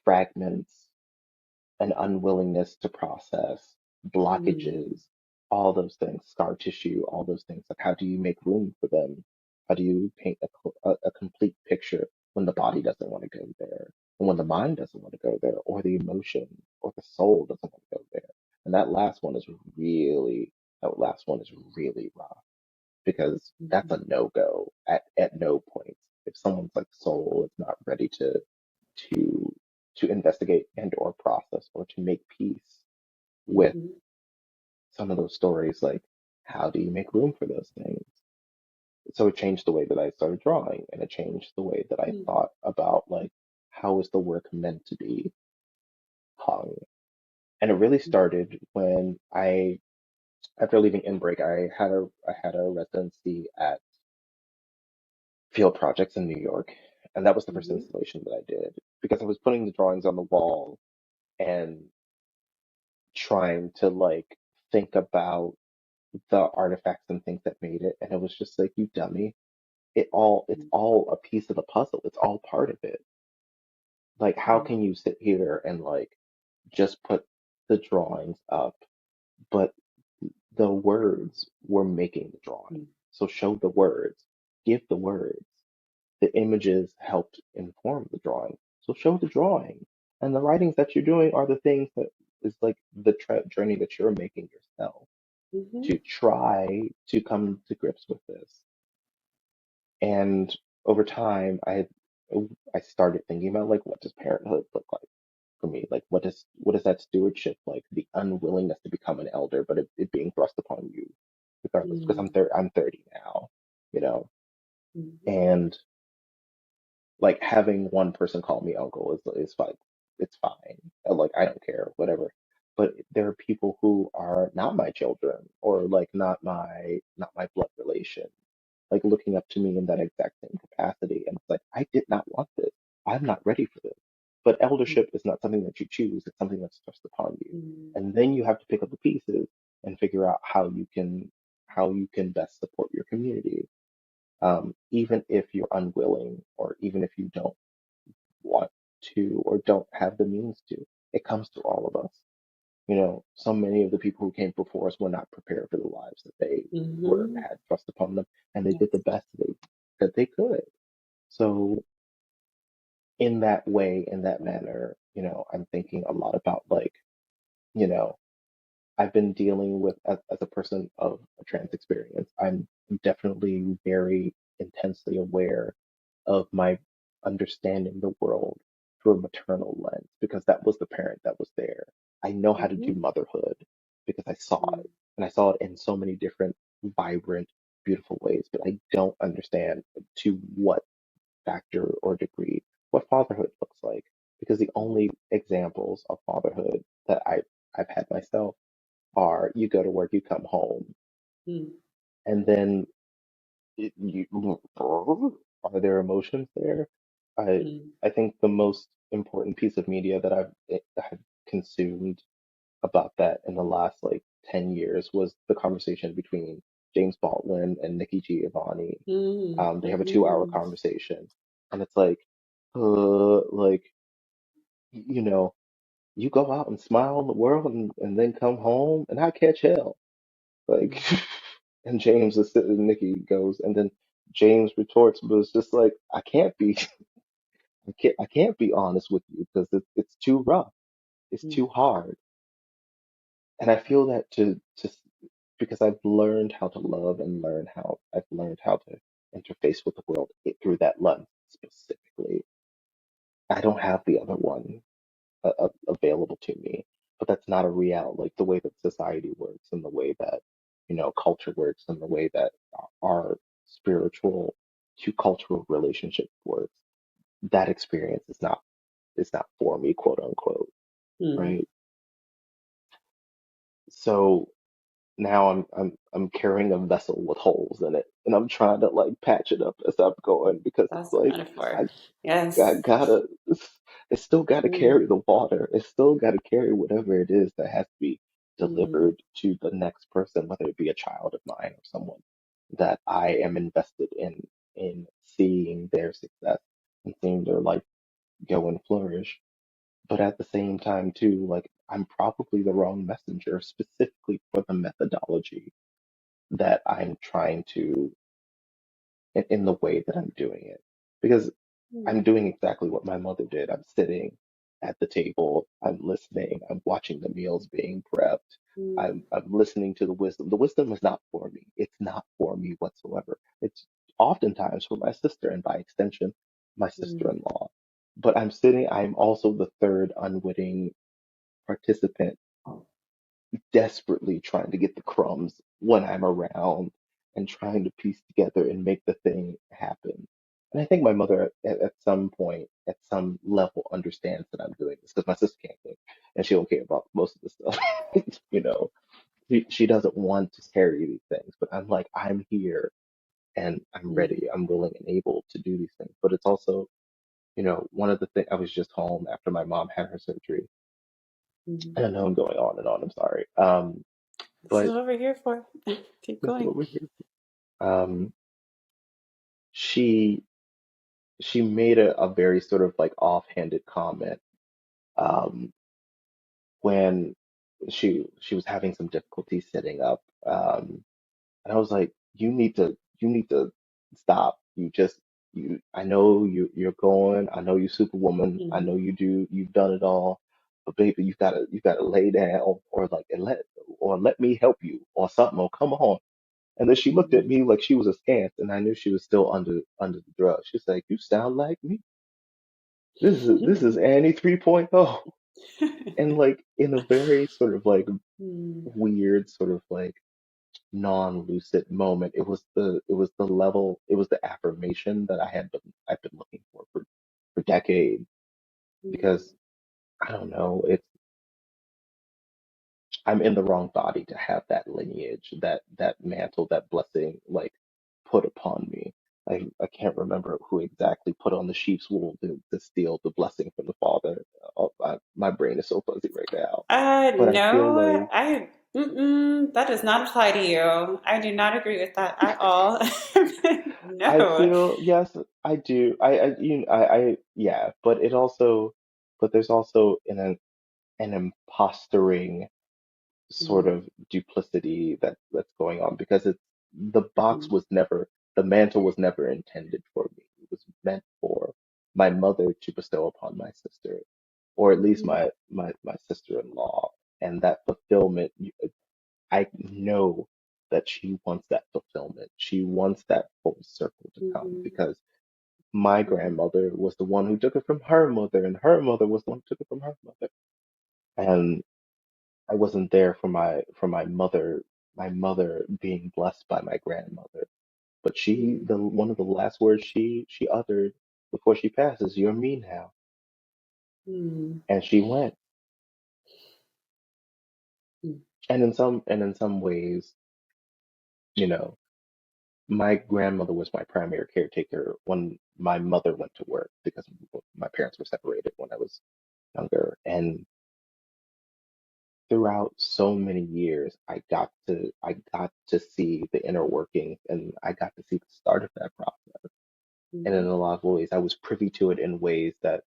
fragments, an unwillingness to process, Mm. blockages, all those things, scar tissue, all those things. Like, how do you make room for them? How do you paint a complete picture when the body doesn't want to go there, and when the mind doesn't want to go there, or the emotion or the soul doesn't want to go there? And that last one is really rough because that's a Mhm. no go at no point. If someone's like soul is not ready to to investigate and or process or to make peace with Mhm. some of those stories, like how do you make room for those things? So it changed the way that I started drawing, and it changed the way that I Mhm. thought about like how is the work meant to be hung. And it really started when after leaving Inbreak, I had a residency at Field Projects in New York, and that was the first Mhm. installation that I did because I was putting the drawings on the wall and trying to like think about the artifacts and things that made it, and it was just like, you dummy, it's Mhm. all a piece of the puzzle, it's all part of it. Like, how Mhm. can you sit here and like just put the drawings up, but the words were making the drawing? Mhm. So show the words, give the words. The images helped inform the drawing, so show the drawing. And the writings that you're doing are the things that is like the journey that you're making yourself Mhm. to try to come to grips with this. And over time, I started thinking about like, what does parenthood look like for me? Like, what is that stewardship like? The unwillingness to become an elder, but it being thrust upon you regardless. Because Mhm. I'm 30 now, you know, Mhm. and like having one person call me uncle is fine. It's fine. Like, I don't care, whatever. But there are people who are not my children, or like not my blood relation, like looking up to me in that exact same capacity. And it's like, I did not want this. I'm not ready for this. But eldership is not something that you choose, it's something that's thrust upon you. Mhm. And then you have to pick up the pieces and figure out how you can best support your community. Even if you're unwilling, or even if you don't want to, or don't have the means to, it comes to all of us. So many of the people who came before us were not prepared for the lives that they were Mhm. had thrust upon them, and they did the Yes. best that they could. So in that way, in that manner, I'm thinking a lot about like, you know, I've been dealing with as a person of a trans experience. I'm definitely very intensely aware of my understanding the world through a maternal lens because that was the parent that was there. I know how to do Mhm. motherhood because I saw Mhm. it, and I saw it in so many different vibrant, beautiful ways, but I don't understand to what factor or degree what fatherhood looks like, because the only examples of fatherhood that I've had myself are you go to work, you come home, Mhm. and then are there emotions there? I mm, I think the most important piece of media that I've consumed about that in the last like 10 years was the conversation between James Baldwin and Nikki Giovanni. mm, They have a 2 hour mhm, conversation, and it's like, you know, you go out and smile in the world and then come home and I catch hell. Like, mm, and James is sitting, and Nikki goes, and then James retorts, but it's just like, I can't be, I can't be honest with you because it's too rough. It's mm, too hard. And I feel that because I've learned how to love and I've learned how to interface with the world through that lens specifically. I don't have the other one available to me, but that's not a reality. Like the way that society works and the way that culture works and the way that our spiritual to cultural relationship works. That experience is not for me, quote unquote, mm. right? So now I'm carrying a vessel with holes in it, and I'm trying to like patch it up as I'm going because it's That's the like metaphor. I I Yes. gotta it's still gotta Mm, carry the water. It's still gotta carry whatever it is that has to be mm, delivered to the next person, whether it be a child of mine or someone that I am invested in seeing their success and seeing their life go and flourish. But at the same time too, like I'm probably the wrong messenger specifically for the methodology that I'm trying to in the way that I'm doing it. Because I'm mm, doing exactly what my mother did. I'm sitting at the table, I'm listening, I'm watching the meals being prepped. mm, I'm listening to the wisdom. The wisdom is not for me. It's not for me whatsoever. It's oftentimes for my sister and by extension, my mm, sister-in-law. But I'm also the third unwitting participant desperately trying to get the crumbs when I'm around and trying to piece together and make the thing happen. And I think my mother, at some point, at some level, understands that I'm doing this because my sister can't cook and she don't care about most of the stuff. You know, she doesn't want to carry these things, but I'm like, I'm here and I'm mm, ready, I'm willing and able to do these things. But it's also, one of the things, I was just home after my mom had her surgery. mhm. And I know I'm going on and on, I'm sorry. This is But what we're here for. Keep this is going. what we're here. Um, she she made a very sort of like offhanded comment Mm, um, when she was having some difficulty sitting up, and I was like, you need to stop. I know you're going. I know you're Superwoman. I know mhm, you've done it all, but baby, you gotta lay down or like and let me help you or something. Or come on. And then she looked at mhm. me like she was askance, and I knew she was still under the drug. She's like, "You sound like me. This is Annie 3.0." And like in a very sort of like Mm, weird, sort of like non-lucid moment, it was the affirmation that I've been looking for decades mm, because I don't know, I'm in the wrong body to have that lineage, that mantle, that blessing, like put upon me. I can't remember who exactly put on the sheep's wool to steal the blessing from the father. Oh, my brain is so fuzzy right now, but I feel no, like that does not apply to you. I do not agree with that at all. I No. feel yes, I do. Yeah, but there's also an imposturing sort Mm, of duplicity that's going on because the box mm, was never the mantle was never intended for me. It was meant for my mother to bestow upon my sister, or at least mm, my sister-in-law. And that fulfillment, I know that she wants that fulfillment. She wants that full circle to come mhm, because my mm, grandmother was the one who took it from her mother, and her mother was the one who took it from her mother. And I wasn't there for my mother being blessed by my grandmother. But mm, the one of the last words she uttered before she passes, "You're me now," mm, and she went. mm, And in some ways, you know, my grandmother was my primary caretaker when my mother went to work because my parents were separated when I was younger. And throughout so many years, I got to see the inner workings and I got to see the start of that process. And in Mhm. a lot of ways, I was privy to it in ways that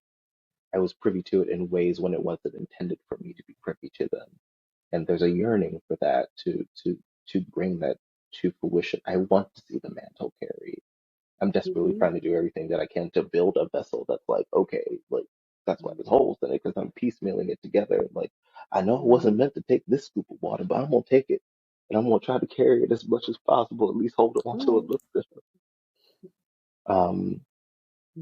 I was privy to it in ways when it wasn't intended for me to be privy to them. And there's a yearning for that to bring that to fruition. I want to see the mantle carried. I'm desperately Mhm. trying to do everything that I can to build a vessel that's like, okay, like that's why there's holes in it because I'm piecemealing it together. Like, I know it wasn't Mhm. meant to take this scoop of water, but I'm gonna take it and I'm gonna try to carry it as much as possible, at least hold it All onto it. right. Look different. Um,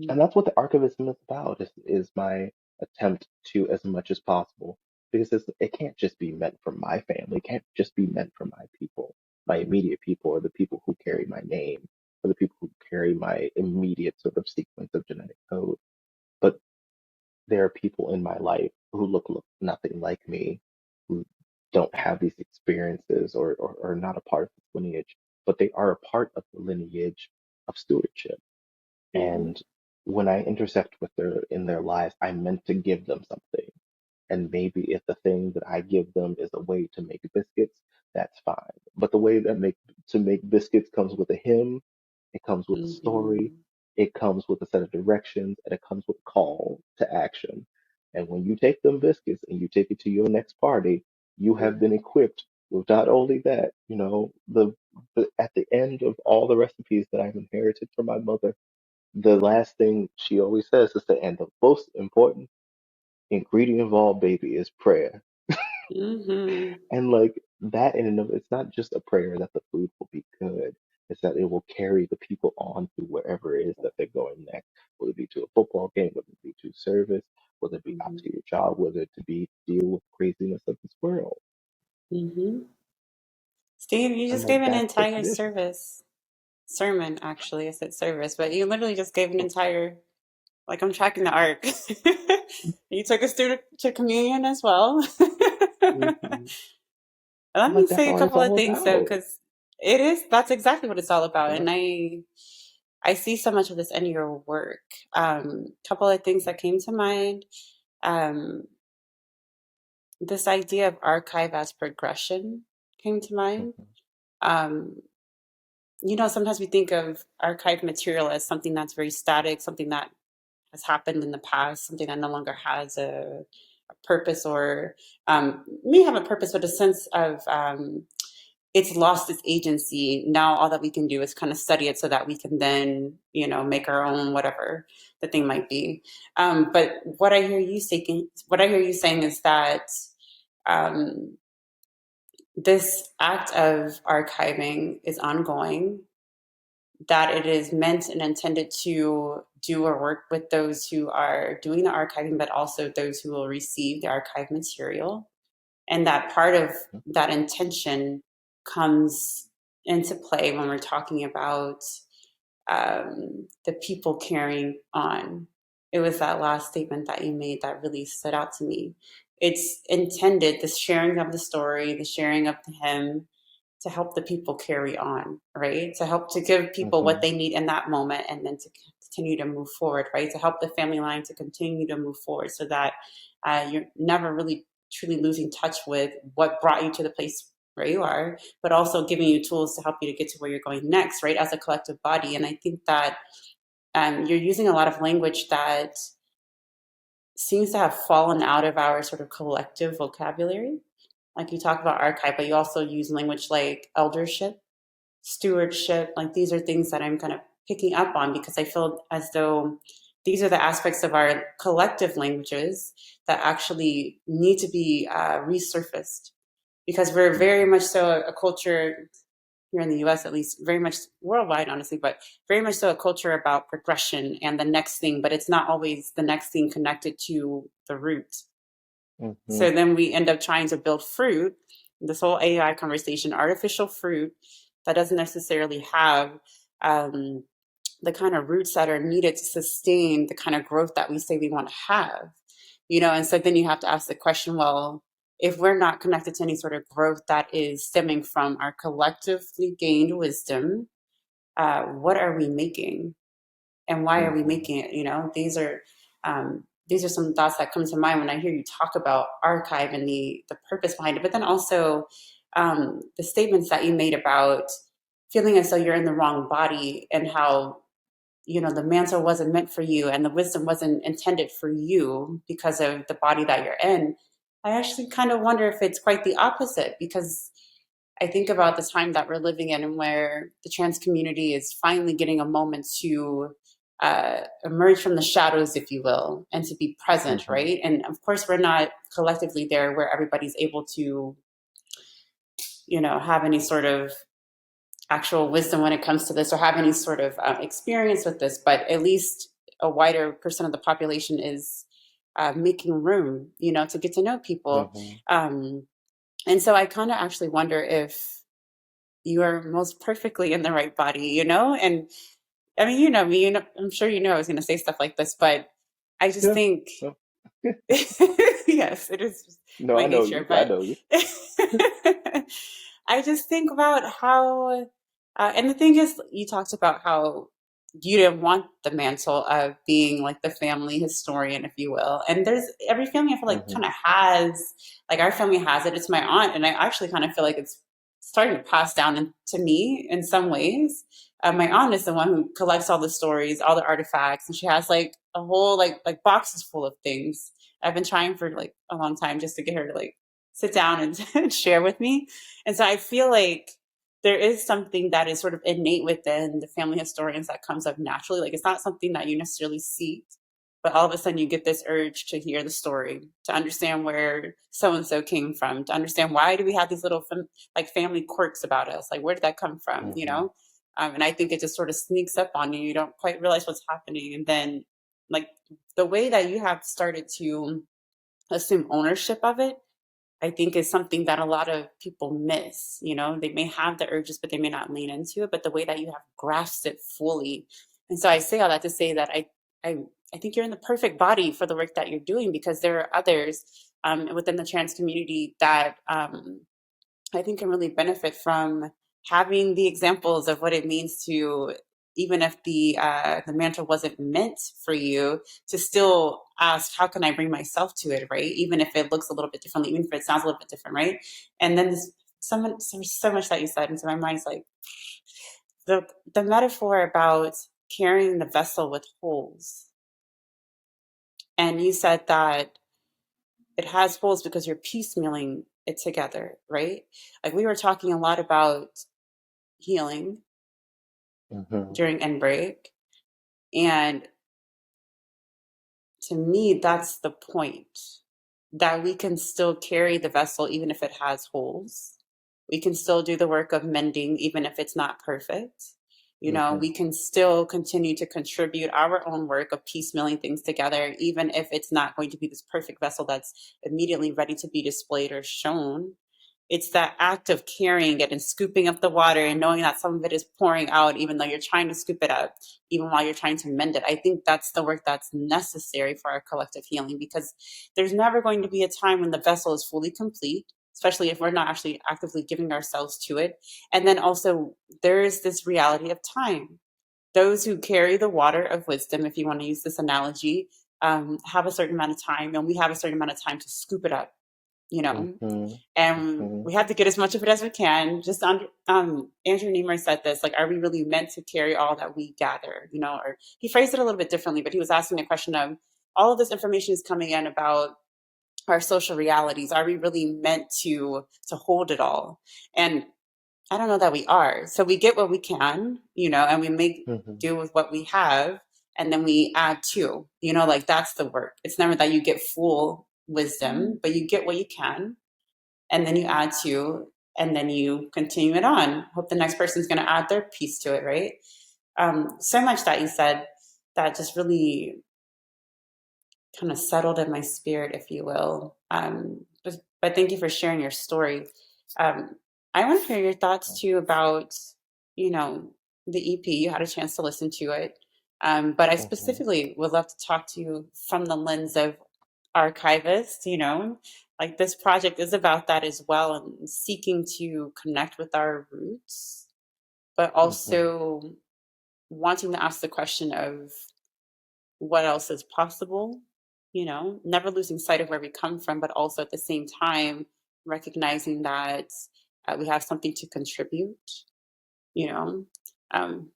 and Mhm. that's what the archivism is about, is my attempt to, as much as possible, because it can't just be meant for my family, it can't just be meant for my people, my immediate people, or the people who carry my name, or the people who carry my immediate sort of sequence of genetic code. But there are people in my life who look nothing like me, who don't have these experiences or are not a part of this lineage, but they are a part of the lineage of stewardship. Mhm. And when I intersect with their in their lives, I'm meant to give them something. And maybe if the thing that I give them is a way to make biscuits, that's fine. But the way that make to make biscuits comes with a hymn, it comes with a story, Mhm. it comes with a set of directions, and it comes with a call to action. And when you take them biscuits and you take it to your next party, you have been equipped with not only that, the at the end of all the recipes that I've inherited from my mother, the last thing she always says is that, and the most important ingredient of all, baby, is prayer. Mhm. And like that in and of it's not just a prayer that the food will be good. It's that it will carry the people on to wherever it is that they're going next, whether it be to a football game, whether it be to service, whether it be out Mhm. to your job, whether it to be deal with craziness of this world. Mhm. Steve, you And just like gave an that's the entire tradition. service sermon. Actually, I said service, but you literally just gave an entire, like, I'm tracking the arc. You took us through to communion as well. Hmm. Let I'm me like, that's say a all it's couple of all things though, about. because that's exactly what it's all about. Yeah. And I see so much of this in your work. Couple of things that came to mind. Um, this idea of archive as progression came to mind. Hmm. Um, sometimes we think of archived material as something that's very static, something that has happened in the past, something that no longer has a purpose or may have a purpose, but a sense of it's lost its agency. Now all that we can do is kind of study it so that we can then, make our own whatever the thing might be. But what I hear you saying is that um, this act of archiving is ongoing, that it is meant and intended to do or work with those who are doing the archiving, but also those who will receive the archive material. And that part of that intention comes into play when we're talking about the people carrying on. It was that last statement that you made that really stood out to me. It's intended, the sharing of the story, the sharing of the hymn, to help the people carry on, right? To help to give people what Hmm. they need in that moment and then to continue to move forward, right? To help the family line to continue to move forward so that you're never really truly losing touch with what brought you to the place where you are, but also giving you tools to help you to get to where you're going next, right? As a collective body. And I think that you're using a lot of language that seems to have fallen out of our sort of collective vocabulary. Like you talk about archive, but you also use language like eldership, stewardship. Like these are things that I'm kind of picking up on because I feel as though these are the aspects of our collective languages that actually need to be resurfaced because we're very Hmm. much so a culture here in the US, at least, very much worldwide, honestly, but very much so a culture about progression and the next thing, but it's not always the next thing connected to the root. Hmm. So then we end up trying to build fruit, this whole AI conversation, artificial fruit that doesn't necessarily have um, the kind of roots that are needed to sustain the kind of growth that we say we want to have. And so then you have to ask the question, well, if we're not connected to any sort of growth that is stemming from our collectively gained wisdom, what are we making and why are we Mhm. making it? These are some thoughts that come to mind when I hear you talk about archive and the purpose behind it, but then also the statements that you made about feeling as though you're in the wrong body and how the mantle wasn't meant for you and the wisdom wasn't intended for you because of the body that you're in. I actually kind of wonder if it's quite the opposite, because I think about the time that we're living in and where the trans community is finally getting a moment to emerge from the shadows, if you will, and to be present, Mhm. right? And of course, we're not collectively there where everybody's able to, have any sort of actual wisdom when it comes to this or have any sort of experience with this, but at least a wider percent of the population is making room, to get to know people. Mhm. Um, and so I kind of actually wonder if you are most perfectly in the right body, And I mean, you know me, I'm sure I was going to say stuff like this, but I just Yeah. think, No, yes, it is just no, my I know nature, you. I but know you. I just think about how, and the thing is, you talked about how you didn't want the mantle of being like the family historian, if you will. And there's every family I feel like Mhm. kind of has, like our family has it. It's my aunt, and I actually kind of feel like it's starting to pass down to me in some ways. My aunt is the one who collects all the stories, all the artifacts, and she has like a whole like boxes full of things. I've been trying for like a long time just to get her to like sit down and, and share with me. And so I feel like there is something that is sort of innate within the family historians that comes up naturally. Like it's not something that you necessarily seek, but all of a sudden you get this urge to hear the story, to understand where so and so came from, to understand why do we have these little like family quirks about us, like where did that come from, Mhm. And I think it just sort of sneaks up on you. You don't quite realize what's happening, and then like the way that you have started to assume ownership of it, I think is something that a lot of people miss. They may have the urges, but they may not lean into it. But the way that you have grasped it fully, and so I say all that to say that I, I think you're in the perfect body for the work that you're doing, because there are others within the trans community that I think can really benefit from having the examples of what it means to, even if the mantra wasn't meant for you, to still ask, how can I bring myself to it, right? Even if it looks a little bit differently, even if it sounds a little bit different, right? And then there's so much that you said, and so my mind's like the metaphor about carrying the vessel with holes, and you said that it has holes because you're piecemealing it together, right? Like we were talking a lot about healing Mhm. during end break. And to me, that's the point, that we can still carry the vessel even if it has holes. We can still do the work of mending even if it's not perfect. Mhm. We can still continue to contribute our own work of piecemealing things together, even if it's not going to be this perfect vessel that's immediately ready to be displayed or shown. It's that act of carrying it and scooping up the water and knowing that some of it is pouring out, even though you're trying to scoop it up, even while you're trying to mend it. I think that's the work that's necessary for our collective healing, because there's never going to be a time when the vessel is fully complete, especially if we're not actually actively giving ourselves to it. And then also, there is this reality of time. Those who carry the water of wisdom, if you want to use this analogy, have a certain amount of time, and we have a certain amount of time to scoop it up, you know Mhm. and Mhm. we have to get as much of it as we can. Just under Andrew Niemeyer said this, like, are we really meant to carry all that we gather? Or he phrased it a little bit differently, but he was asking the question of, all of this information is coming in about our social realities. Are we really meant to hold it all? And I don't know that we are. So we get what we can, and we make Mhm. do with what we have, and then we add to, like that's the work. It's never that you get full wisdom, but you get what you can, and then you add to, and then you continue it on. Hope the next person's going to add their piece to it, right? So much that you said that just really kind of settled in my spirit, if you will. But thank you for sharing your story. Um, I want to hear your thoughts too about, you know, the EP. You had a chance to listen to it. But I Mhm. specifically would love to talk to you from the lens of archivist, like this project is about that as well, and seeking to connect with our roots, but Mhm. also wanting to ask the question of what else is possible, never losing sight of where we come from, but also at the same time recognizing that we have something to contribute, you know. Um,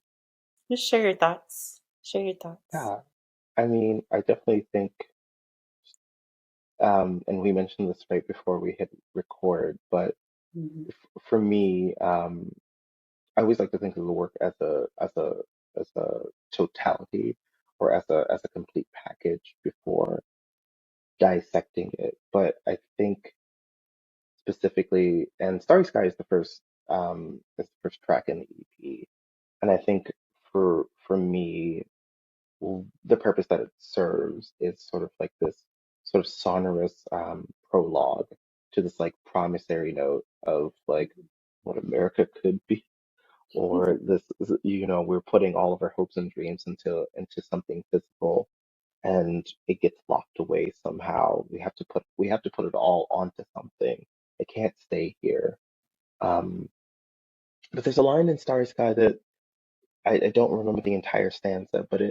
just share your thoughts. Share your thoughts. Yeah, I mean, I definitely think, and we mentioned this right before we hit record, but Mhm. for me, I always like to think of the work as a totality or as a complete package before dissecting it. But I think specifically, and Starry Sky is the first track in the EP, and I think for me, the purpose that it serves is sort of like this sort of sonorous prologue to this like promissory note of like what America could be, or this, we're putting all of our hopes and dreams into something physical, and it gets locked away somehow. We have to put it all onto something. It can't stay here. Um, but there's a line in Starry Sky that I don't remember the entire stanza, but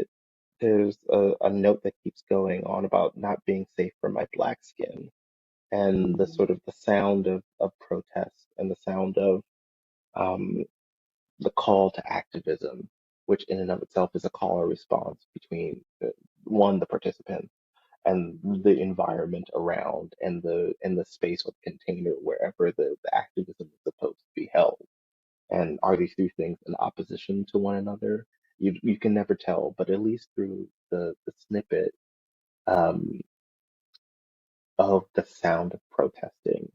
there's a note that keeps going on about not being safe for my black skin, and the Mhm. sort of the sound of protest and the sound of um, the call to activism, which in and of itself is a call or response between the participant and the environment around and the space or container wherever the activism is supposed to be held. And are these two things in opposition to one another? You can never tell, but at least through the snippet um, of the sound of protesting,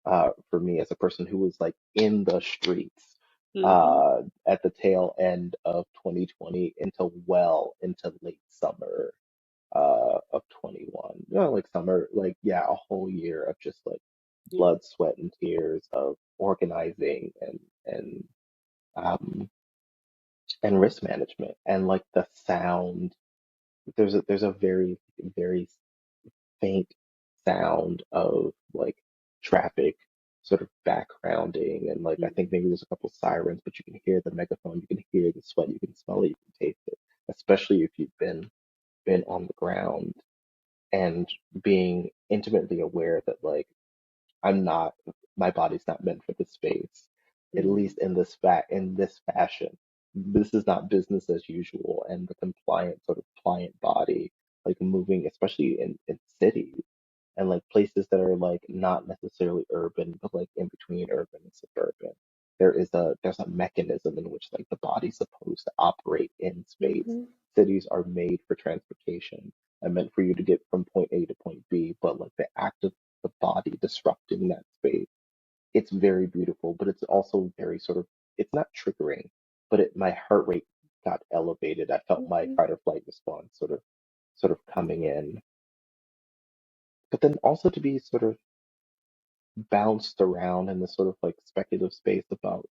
for me as a person who was like in the streets Mhm. at the tail end of 2020 into well into late summer of 21. Like summer, like yeah, a whole year of just like Yeah. blood, sweat, and tears of organizing um, and risk management, and like the sound. There's a very faint sound of like traffic sort of backgrounding, and like I think maybe there's a couple sirens, but you can hear the megaphone, you can hear the sweat, you can smell it, you can taste it, especially if you've been on the ground, and being intimately aware that like I'm not, my body's not meant for this space, at Mhm. least in this fashion. This is not business as usual, and the compliant sort of pliant body, like moving, especially in cities and like places that are like not necessarily urban, but like in between urban and suburban. There's a mechanism in which like the body's supposed to operate in space. Mhm. Cities are made for transportation and meant for you to get from point A to point B, but like the act of the body disrupting that space, it's very beautiful, but it's also very sort of, it's not triggering, but my heart rate got elevated. I felt my Mhm. fight or flight response sort of coming in. But then also to be sort of bounced around in this sort of like speculative space about,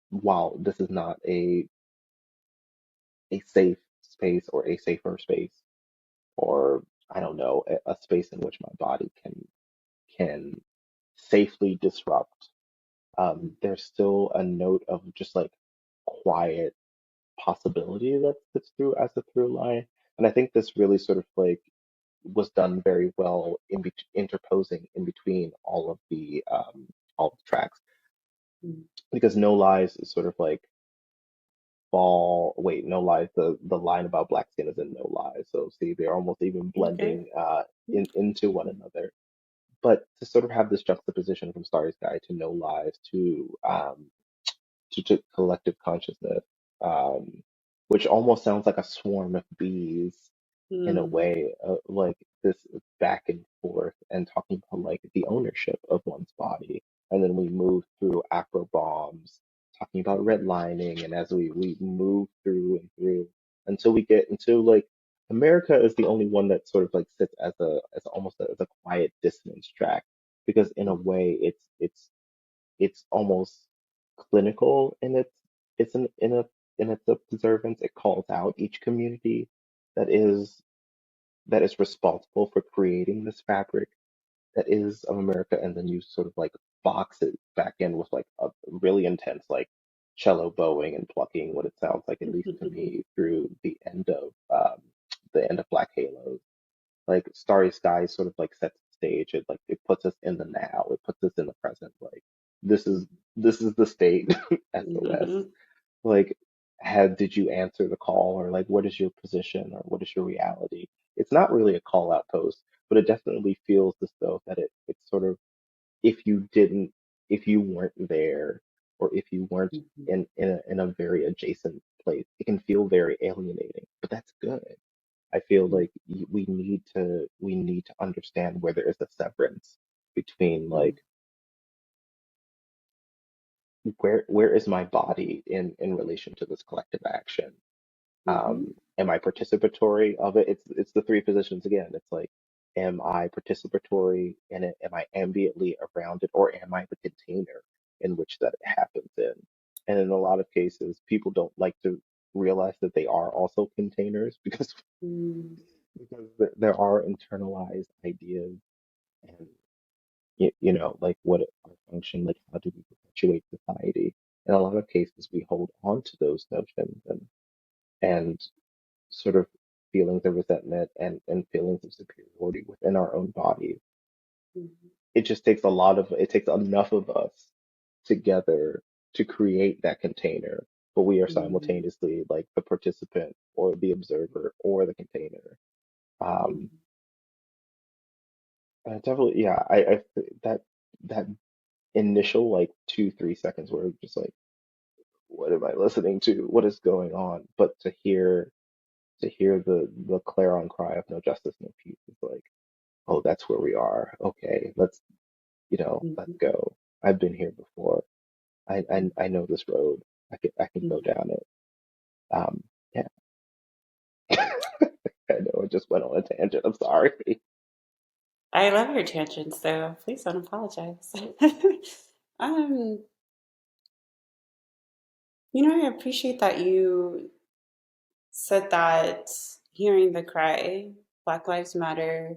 while this is not a safe space or a safer space, or I don't know, a space in which my body can safely disrupt. There's still a note of just like quiet possibility that sits through as a through line. And I think this really sort of like was done very well interposing in between all of the tracks, Mhm. because No Lies is sort of like No Lies, the line about black skin is in No Lies. So see, they're almost even Okay. blending into one another. But to sort of have this juxtaposition from Starry Sky to No Lies to collective consciousness, um, which almost sounds like a swarm of bees in a Mhm. way, like this back and forth and talking about like the ownership of one's body. And then we move through Afro bombs, talking about redlining, and as we move through and through until we get into like America is the only one that sort of like sits as almost as a quiet dissonance track, because in a way it's almost clinical in it's an in its observance. It calls out each community that is that is responsible for creating this fabric that is of America, and then you sort of like box it back in with like a really intense like cello bowing and plucking what it sounds like, at least to me, through the end of Black Halos. Like Starry Sky sort of like sets the stage. It puts us in the now. It puts us in the present. Like this is this is the state, SOS. Mhm. Like, had did you answer the call, or like what is your position, or what is your reality? It's not really a call out post, but it definitely feels as though that it's sort of, if you didn't, if you weren't there, or if you weren't Mhm. in a very adjacent place, it can feel very alienating, but that's good. I feel Mhm. like we need to understand where there is a severance between like where is my body in relation to this collective action. Mhm. Am I participatory of it? It's the three positions again. It's like, am I participatory in it? Am I ambiently around it, or am I the container in which that it happens in? And in a lot of cases, people don't like to realize that they are also containers because Mhm. there are internalized ideas, and like what our function, like how do we perpetuate society? In a lot of cases, we hold on to those notions, and sort of feelings of resentment, and feelings of superiority within our own bodies. Mhm. It takes enough of us together to create that container, but we are Mhm. simultaneously like the participant or the observer or the container. Um, Mhm. definitely, yeah, that that initial like 2, 3 seconds where it's just like, what am I listening to? What is going on? But to hear the clarion cry of no justice, no peace is like, oh, that's where we are. Okay, let's Mhm. go. I've been here before. I know this road. I can go Mhm. down it. Yeah, I know it just went on a tangent. I'm sorry. I love your tangents, though. Please don't apologize. um, I appreciate that you said that hearing the cry, Black Lives Matter,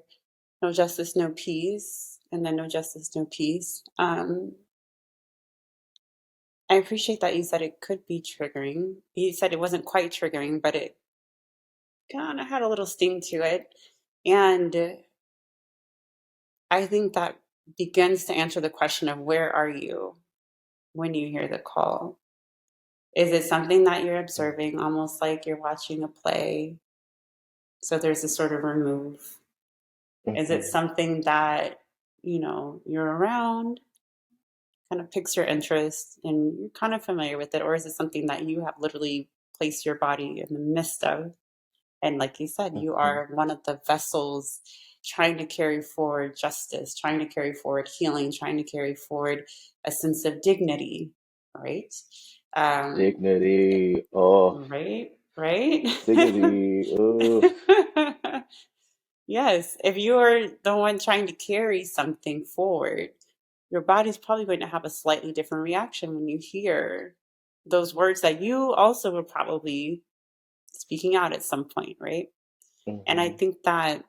no justice, no peace, and then no justice, no peace. I appreciate that you said it could be triggering. You said it wasn't quite triggering, but it kind of had a little sting to it. And I think that begins to answer the question of where are you when you hear the call? Is it something that you're observing, almost like you're watching a play? So there's a sort of remove. Is it Mm-hmm. something that, you're around, kind of piques your interest and you're kind of familiar with it? Or is it something that you have literally placed your body in the midst of? And like you said, you Mm-hmm. are one of the vessels trying to carry forward justice, trying to carry forward healing, trying to carry forward a sense of dignity, right? Um, Dignity. Oh, right, right. dignity. Oh. Yes, if you are the one trying to carry something forward, your body's probably going to have a slightly different reaction when you hear those words that you also were probably speaking out at some point, right? And I Mm-hmm. think that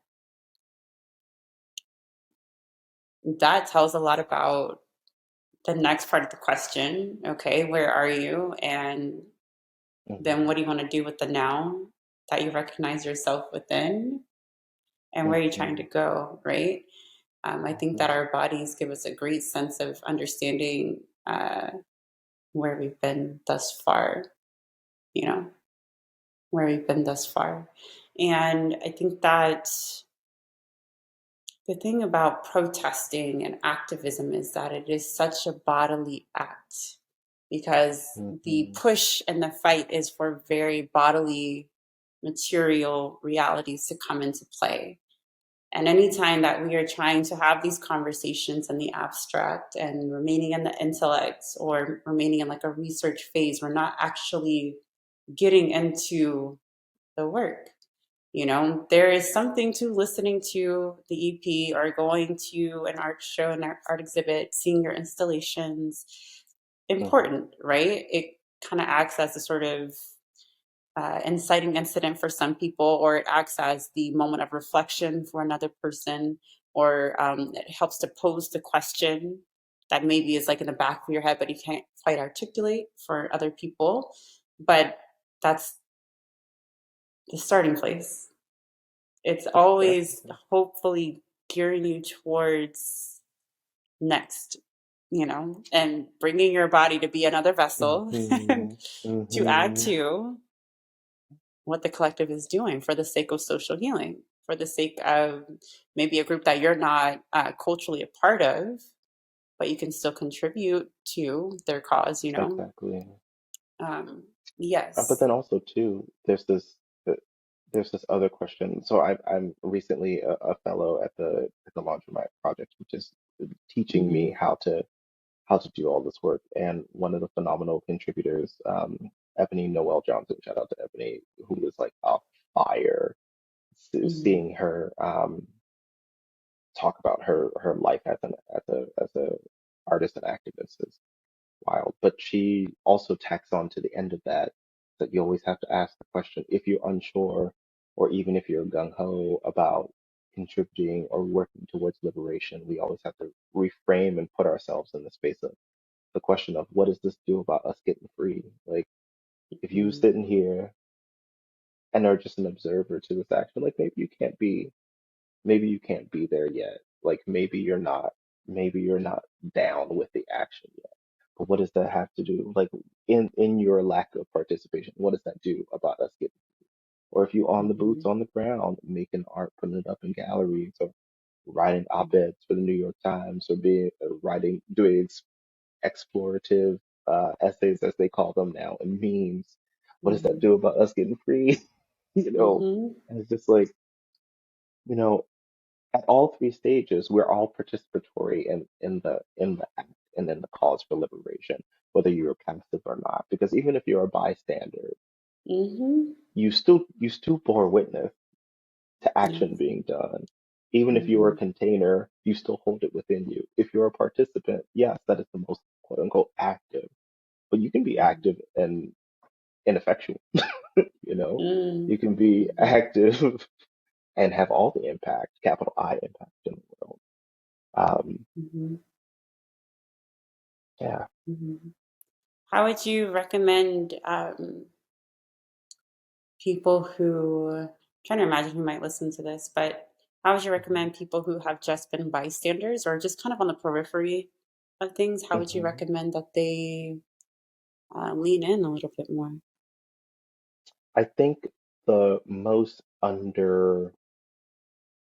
that tells a lot about the next part of the question. Okay, where are you? And then what do you want to do with the now that you recognize yourself within? And where are you trying to Mm-hmm. go, right? I think that Mm-hmm. our bodies give us a great sense of understanding where we've been thus far, you know, where we've been thus far. And I think that the thing about protesting and activism is that it is such a bodily act because the Mm-hmm. push and the fight is for very bodily material realities to come into play. And anytime that we are trying to have these conversations in the abstract and remaining in the intellect or remaining in like a research phase, we're not actually getting into the work. There is something to listening to the EP or going to an art show, an art exhibit, seeing your installations. Mm-hmm. Important, right? It kind of acts as a sort of inciting incident for some people, or it acts as the moment of reflection for another person, or it helps to pose the question. that maybe is like in the back of your head, but you can't quite articulate for other people. But that's the starting place. It's always Exactly. hopefully gearing you towards next, and bringing your body to be another vessel Hmm. to add Hmm. to what the collective is doing for the sake of social healing, for the sake of maybe a group that you're not culturally a part of, but you can still contribute to their cause. Exactly. Um, But yes. then also too, uh, there's this other question. So I'm recently a fellow at the Laundromat Project, which is teaching me Hmm. how to do all this work. And one of the phenomenal contributors, Ebony Noel Johnson, shout out to Ebony, who was like a fire. Hmm. Seeing her talk about her life as a artist and activist is wild. But she also tacks on to the end of that you always have to ask the question if you're unsure, or even if you're gung ho about contributing or working towards liberation, we always have to reframe and put ourselves in the space of the question of what does this do about us getting free? Like, if you Hmm. sitting here and are just an observer to this action, like maybe you can't be there yet. Like maybe you're not down with the action yet. But what does that have to do? Like in your lack of participation, what does that do about us getting? Or if you on the boots Hmm. on the ground, making art, putting it up in galleries, or writing op-eds for the New York Times, or being doing explorative essays as they call them now, and memes. What does that Hmm. do about us getting free? you know, Hmm. and it's just like, you know, at all three stages, we're all participatory in the act and in the cause for liberation, whether you're passive or not. Because even if you're a bystander, Hmm. you still bore witness to action Yes. being done. Even if you're a Hmm. container, you still hold it within you. If you're a participant, yes, that is the most quote unquote active. But you can be active and ineffectual, you know? Hmm. You can be Hmm. active and have all the impact, capital I impact in the world. Um, Hmm. yeah. Hmm. How would you recommend people who, I'm trying to imagine who might listen to this, but how would you Hmm. recommend people who have just been bystanders or just kind of on the periphery of things? How would you Hmm. recommend that they lean in a little bit more? I think the most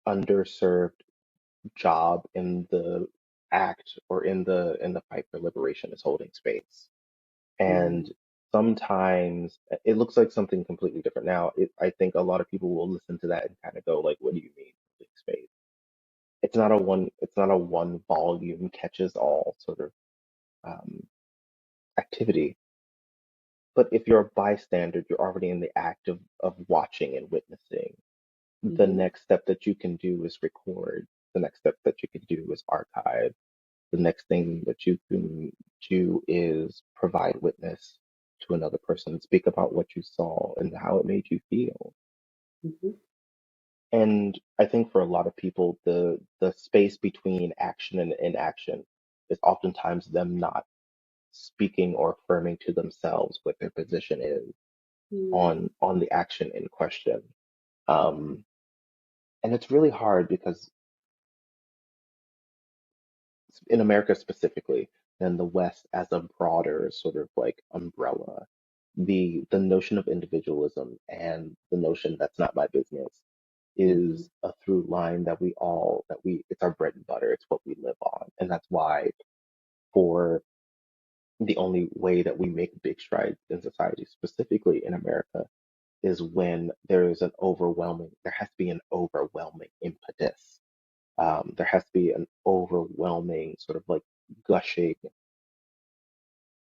underserved job in the act or in the fight for liberation is holding space. And Mm, sometimes it looks like something completely different now. I think a lot of people will listen to that and kind of go like, "What do you mean holding space?" It's not a one volume catches all sort of um, activity. But if you're a bystander, you're already in the act of watching and witnessing. The mm-hmm, next step that you can do is record. The next step that you can do is archive. The next thing that you can do is provide witness to another person, speak about what you saw and how it made you feel. mm-hmm, And I think for a lot of people, the space between action and inaction is oftentimes them not speaking or affirming to themselves what their position is mm, on the action in question. Um, and it's really hard because in America specifically, and the West as a broader sort of like umbrella, the notion of individualism and the notion that's not my business mm-hmm, is a through line that we it's our bread and butter, it's what we live on. And that's why for the only way that we make big strides in society, specifically in America, is when there has to be an overwhelming impetus. There has to be an overwhelming sort of like gushing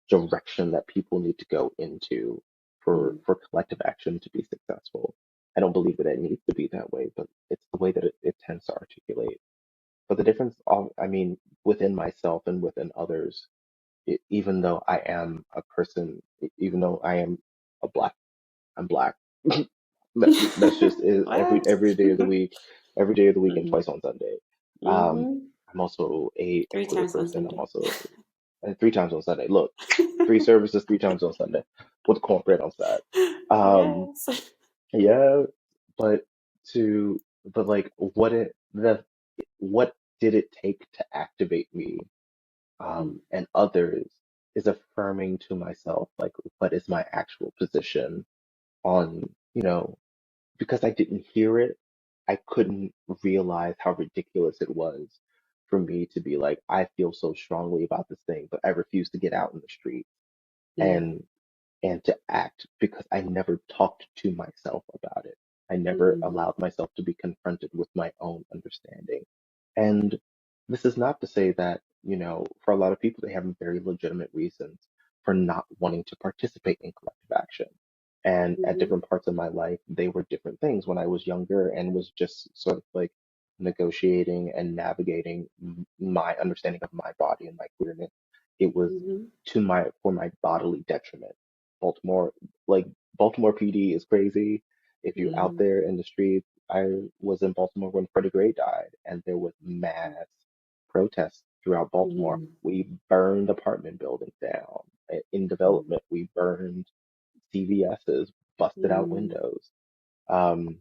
direction that people need to go into for mm, for collective action to be successful. I don't believe that it needs to be that way, but it's the way that it tends to articulate. But the difference, I mean, within myself and within others, even though I am a person, even though I am I'm black. That's just is what? every day of the week, every day of the week, and Mm-hmm, twice on Sunday. Um, mm-hmm, I'm also a Three queer times on person. I'm Sunday. also three times on Sunday. Look, three services, three times on Sunday with cornbread on side. Um, Yes. yeah, but to but like what did it take to activate me Mm, and others is affirming to myself like what is my actual position on, because I didn't hear it, I couldn't realize how ridiculous it was for me to be like, I feel so strongly about this thing, but I refuse to get out in the street mm, and to act because I never talked to myself about it. I never mhm, allowed myself to be confronted with my own understanding. And this is not to say that, for a lot of people, they have very legitimate reasons for not wanting to participate in collective action. And at mhm, different parts of my life, they were different things. When I was younger and was just sort of like negotiating and navigating my understanding of my body and my queerness, it was mhm, for my bodily detriment. Baltimore, like Baltimore PD is crazy. If you're out mhm, there in the streets, I was in Baltimore when Freddie Gray died, and there was mass protests throughout Baltimore. mhm, We burned apartment buildings down. In mhm, development, we burned CVS's, busted out mhm, windows. Um,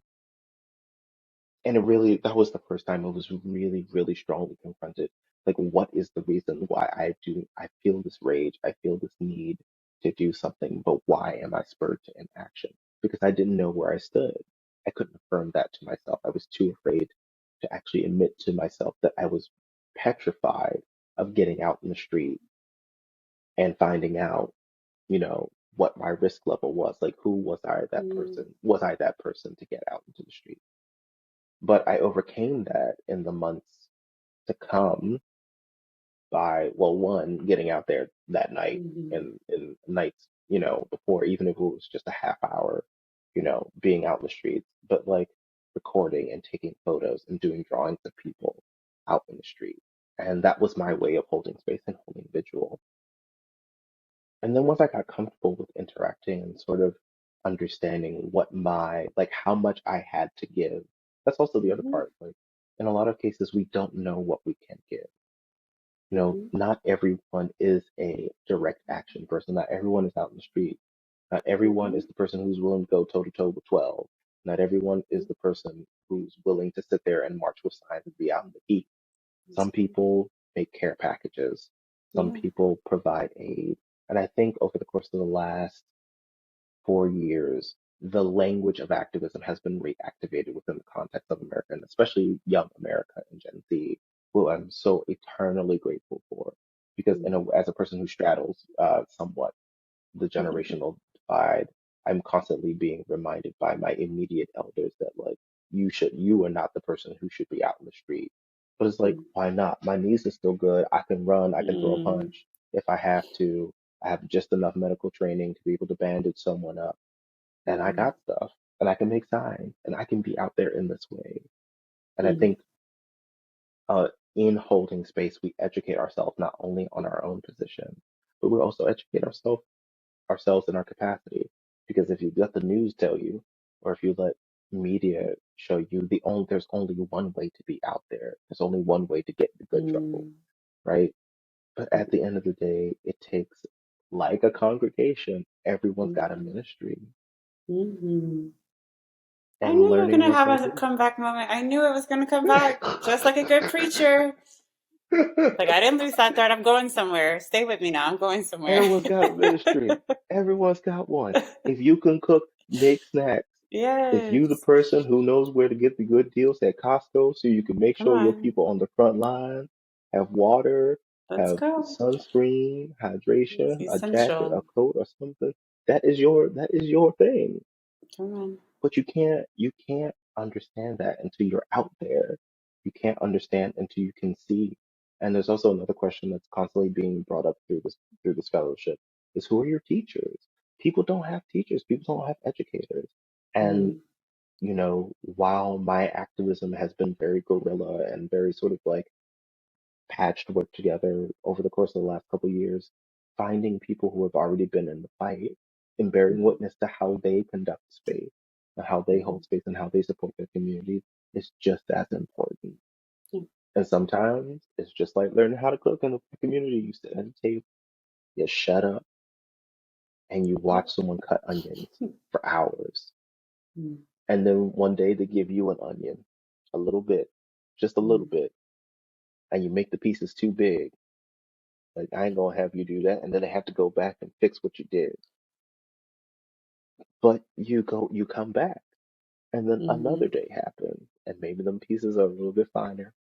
and that was the first time I was really, really strongly confronted. Like, what is the reason why I feel this rage, I feel this need to do something, but why am I spurred to inaction? Because I didn't know where I stood. I couldn't affirm that to myself. I was too afraid to actually admit to myself that I was petrified of getting out in the street and finding out, what my risk level was. Like, who was I that mhm, person? Was I that person to get out into the street? But I overcame that in the months to come by, well, one, getting out there that night mhm, and nights, before, even if it was just a half hour, being out in the streets, but like recording and taking photos and doing drawings of people out in the street. And that was my way of holding space and holding visual. And then once I got comfortable with interacting and sort of understanding like how much I had to give, that's also the other mhm, part. Like in a lot of cases, we don't know what we can give. mhm, Not everyone is a direct action person. Not everyone is out in the street. Not everyone mhm, is the person who's willing to go toe to toe with 12. Not everyone is the person who's willing to sit there and march with signs and be out in the heat. Some mhm. people make care packages. Some Yeah. people provide aid. And I think over the course of the last 4 years, the language of activism has been reactivated within the context of America, and especially young America and Gen Z, who I'm so eternally grateful for. Because Mhm. as a person who straddles somewhat the generational divide, I'm constantly being reminded by my immediate elders that like you are not the person who should be out in the street. But it's like, Mhm. why not? My knees are still good. I can run, I can throw a Mm, punch if I have to. I have just enough medical training to be able to bandage someone up. And I mm, got stuff. And I can make signs. And I can be out there in this way. And I mm, think uh in holding space we educate ourselves not only on our own position, but we also educate ourselves in our capacity. Because if you let the news tell you, or if you let media show you, there's only one way to be out there. There's only one way to get into good trouble, mm, right? But at the end of the day, it takes like a congregation, everyone's got a mhm, ministry, mhm. I and knew you were learning gonna what have that a is. comeback moment. I knew it was gonna come back, just like a good preacher. Like I didn't lose that thread. I'm going somewhere. Stay with me now. I'm going somewhere. Everyone's got a ministry. Everyone's got one. If you can cook, make snacks. If you the Yes. person who knows where to get the good deals at Costco so you can make Come sure your on. people on the front line have water, Let's have go. sunscreen, It's hydration, a jacket, a essential. coat, or something, that is your thing. Come on. But you can't understand that until you're out there. You can't understand until you can see. And there's also another question that's constantly being brought up through this fellowship is who are your teachers? People don't have teachers, people don't have educators. And Mm, while my activism has been very guerrilla and very sort of like patched work together over the course of the last couple of years, finding people who have already been in the fight and bearing mhm, witness to how they conduct space and how they mhm. hold space and how they support their communities is just as important. Yeah. And sometimes it's just like learning how to cook in the community. You sit at a table, you shut up, and you watch someone cut onions for hours. Mm, And then one day they give you an onion, a little bit, just a little mm, bit, and you make the pieces too big. Like, I ain't gonna have you do that. And then they have to go back and fix what you did. But you come back, and then another mhm, day happens, and maybe them pieces are a little bit finer.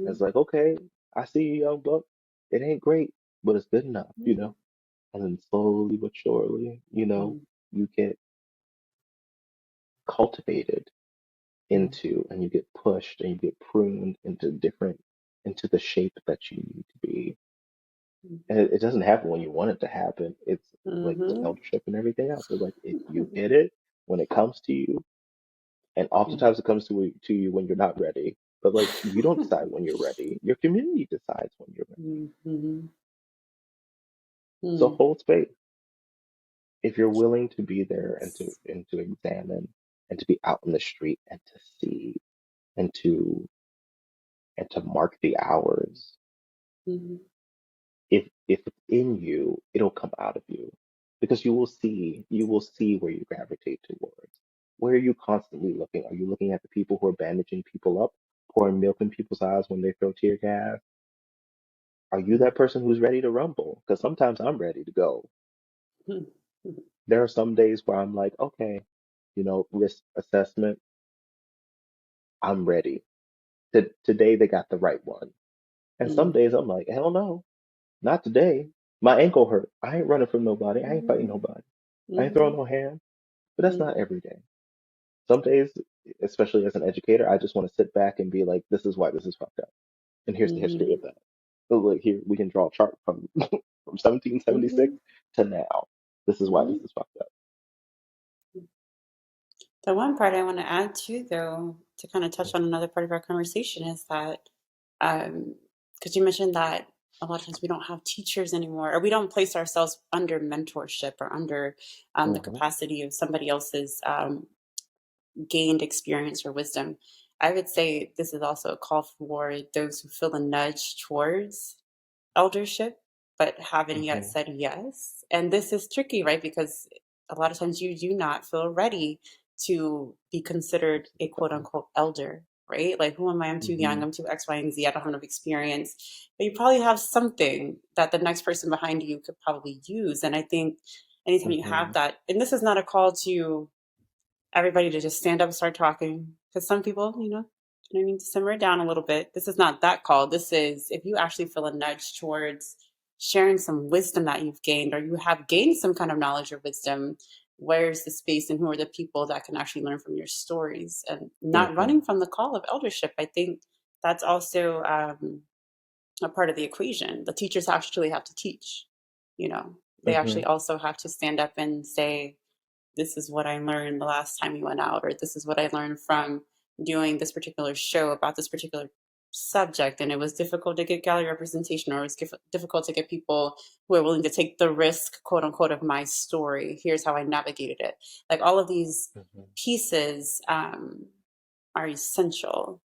And it's mhm, like, okay, I see you, young buck. It ain't great, but it's good enough, you mhm, know? And then slowly but surely, mm, you get cultivated mm, into and you get pushed and you get pruned into the shape that you need to be. mm, And it doesn't happen when you want it to happen. It's like with mhm, eldership and everything else. It's like if you hit it when it comes to you, and mm, oftentimes it comes to you when you're not ready. But like you don't decide when you're ready. Your community decides when you're ready. mm, mhm, So mm. hold space. If you're willing to be there Yes. and to examine and to be out in the street and to see and to mark the hours, Mhm, if it's in you, it'll come out of you because you will see where you gravitate towards. Where are you constantly looking? Are you looking at the people who are bandaging people up, pouring milk in people's eyes when they throw tear gas? Are you mm, that person who's ready to rumble? Because sometimes I'm ready to go. mm, mhm, There are some days where I'm like, okay, risk assessment, I'm ready. Today they got the right one. And some days I'm like, hell no, not today. My ankle hurt. I ain't running from nobody. I ain't fighting mhm, nobody. I ain't throwing mhm, no hand. But that's not mhm, every day. Some days, especially as an educator, I just want to sit back and be like, this is why this is fucked up. And here's the history of mhm, that. So like here we can draw a chart from from 1776 mhm, to now. This is why this mhm. is fucked up. The one part I want to add too, though, to kind of touch on another part of our conversation is that, because you mentioned that a lot of times we don't have teachers anymore, or we don't place ourselves under mentorship or under the Mm-hmm, capacity of somebody else's gained experience or wisdom. I would say this is also a call for those who feel a nudge towards eldership, but haven't yet mm-hmm, said yes. And this is tricky, right? Because a lot of times you do not feel ready to be considered a quote absolutely. unquote elder, right? Like, who am I? I'm too young. Mm-hmm, I'm too X, Y, and Z. I don't have enough experience. But you probably have something that the next person behind you could probably use. And I think anytime you mm-hmm, have that, and this is not a call to everybody to just stand up and start talking. Because some people, kind of need to simmer it down a little bit. This is not that call. This is if you actually feel a nudge towards sharing some wisdom that you've gained, or you have gained some kind of knowledge or wisdom. Where's the space and who are the people that can actually learn from your stories and not mm-hmm, running from the call of eldership? I think that's also a part of the equation. The teachers actually have to teach, they mm-hmm, actually also have to stand up and say, this is what I learned the last time we went out, or this is what I learned from doing this particular show about this particular subject. And it was difficult to get gallery representation, or it was difficult to get people who are willing to take the risk, quote unquote, of my story. Here's how I navigated it. Like, all of these mm-hmm, pieces are essential.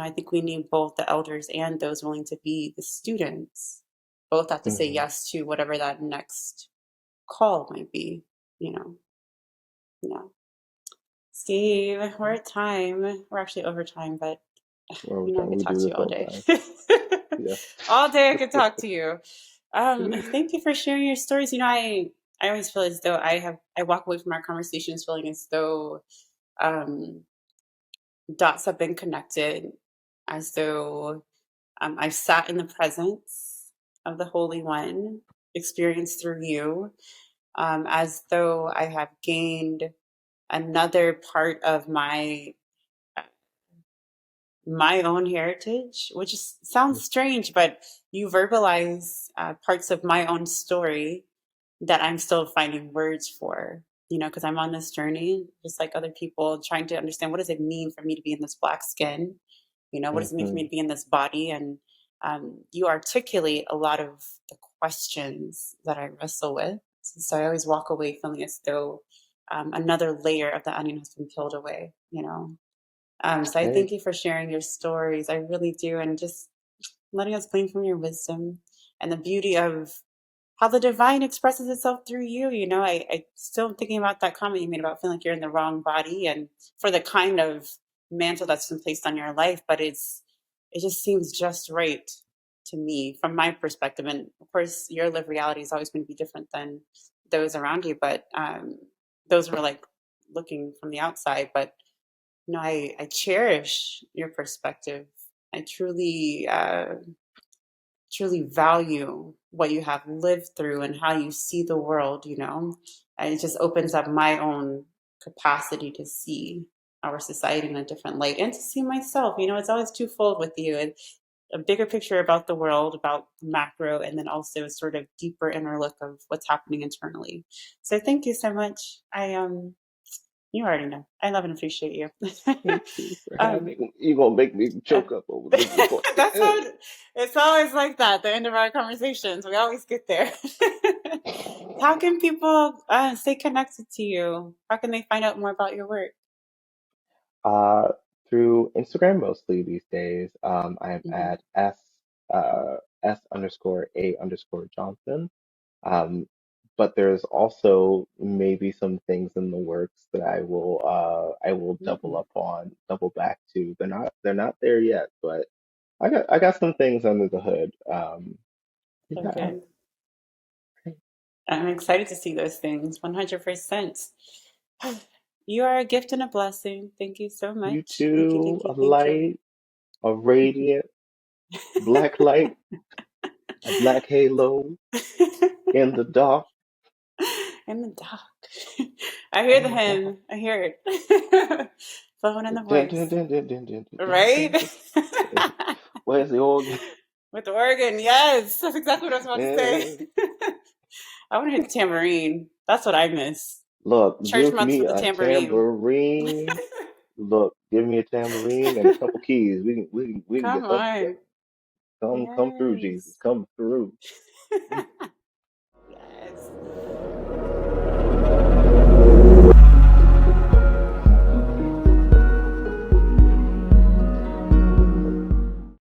I think we need both the elders and those willing to be the students. Both have to say mm-hmm. yes to whatever that next call might be, you know. Yeah. Steve, we're at time. We're actually over time, but Well, we're I trying, could we talk do to you this all all the day. time. Yeah. All day I could talk to you. Thank you for sharing your stories. I always feel as though I walk away from our conversations feeling as though um, dots have been connected, as though I've sat in the presence of the Holy One, experienced through you, as though I have gained another part of my own heritage, which sounds strange, but you verbalize parts of my own story that I'm still finding words for, because I'm on this journey, just like other people, trying to understand what does it mean for me to be in this black skin? What does it mean for me Mm-hmm, to be in this body? And you articulate a lot of the questions that I wrestle with. So I always walk away feeling as though another layer of the onion has been peeled away, So I Hey, thank you for sharing your stories. I really do, and just letting us glean from your wisdom and the beauty of how the divine expresses itself through you. I still am thinking about that comment you made about feeling like you're in the wrong body and for the kind of mantle that's been placed on your life, but it just seems just right to me from my perspective. And of course, your lived reality is always going to be different than those around you, but those were like looking from the outside. But I cherish your perspective. I truly value what you have lived through and how you see the world. And it just opens up my own capacity to see our society in a different light and to see myself. It's always twofold with you. A bigger picture about the world, about macro, and then also a sort of deeper inner look of what's happening internally. So thank you so much. You already know. I love and appreciate you. thank you for um, having. You gonna make me uh, choke up over this recording. That's how it's always like that. The end of our conversations, we always get there. How can people stay connected to you? How can they find out more about your work? Uh, Through Instagram mostly these days. I'm Hmm. at S_A_ Johnson. Um, but there's also maybe some things in the works that I will double Mm, up on, double back to. They're not there yet, but I got some things under the hood. so Yeah. good. I'm excited to see those things. 100%. You are a gift and a blessing. Thank you so You much. Thank you. too, Thank a you. Thank you. light, a radiant black light, a black halo in the dark. In the dark. I hear In the the dark. hymn. I hear it. Flowing in the Dun, dun, voice. dun, dun, dun, dun, dun, Right? dun, dun. Where's the organ? With the organ. Yes. That's exactly what I was about to say. Eh, I want to hit the tambourine. That's what I miss. Look, Church give monks me with the a tambourine. tambourine. Look, give me a tambourine and a couple keys. We can Come get something on. together. Come through, Jesus. Yes. Come through.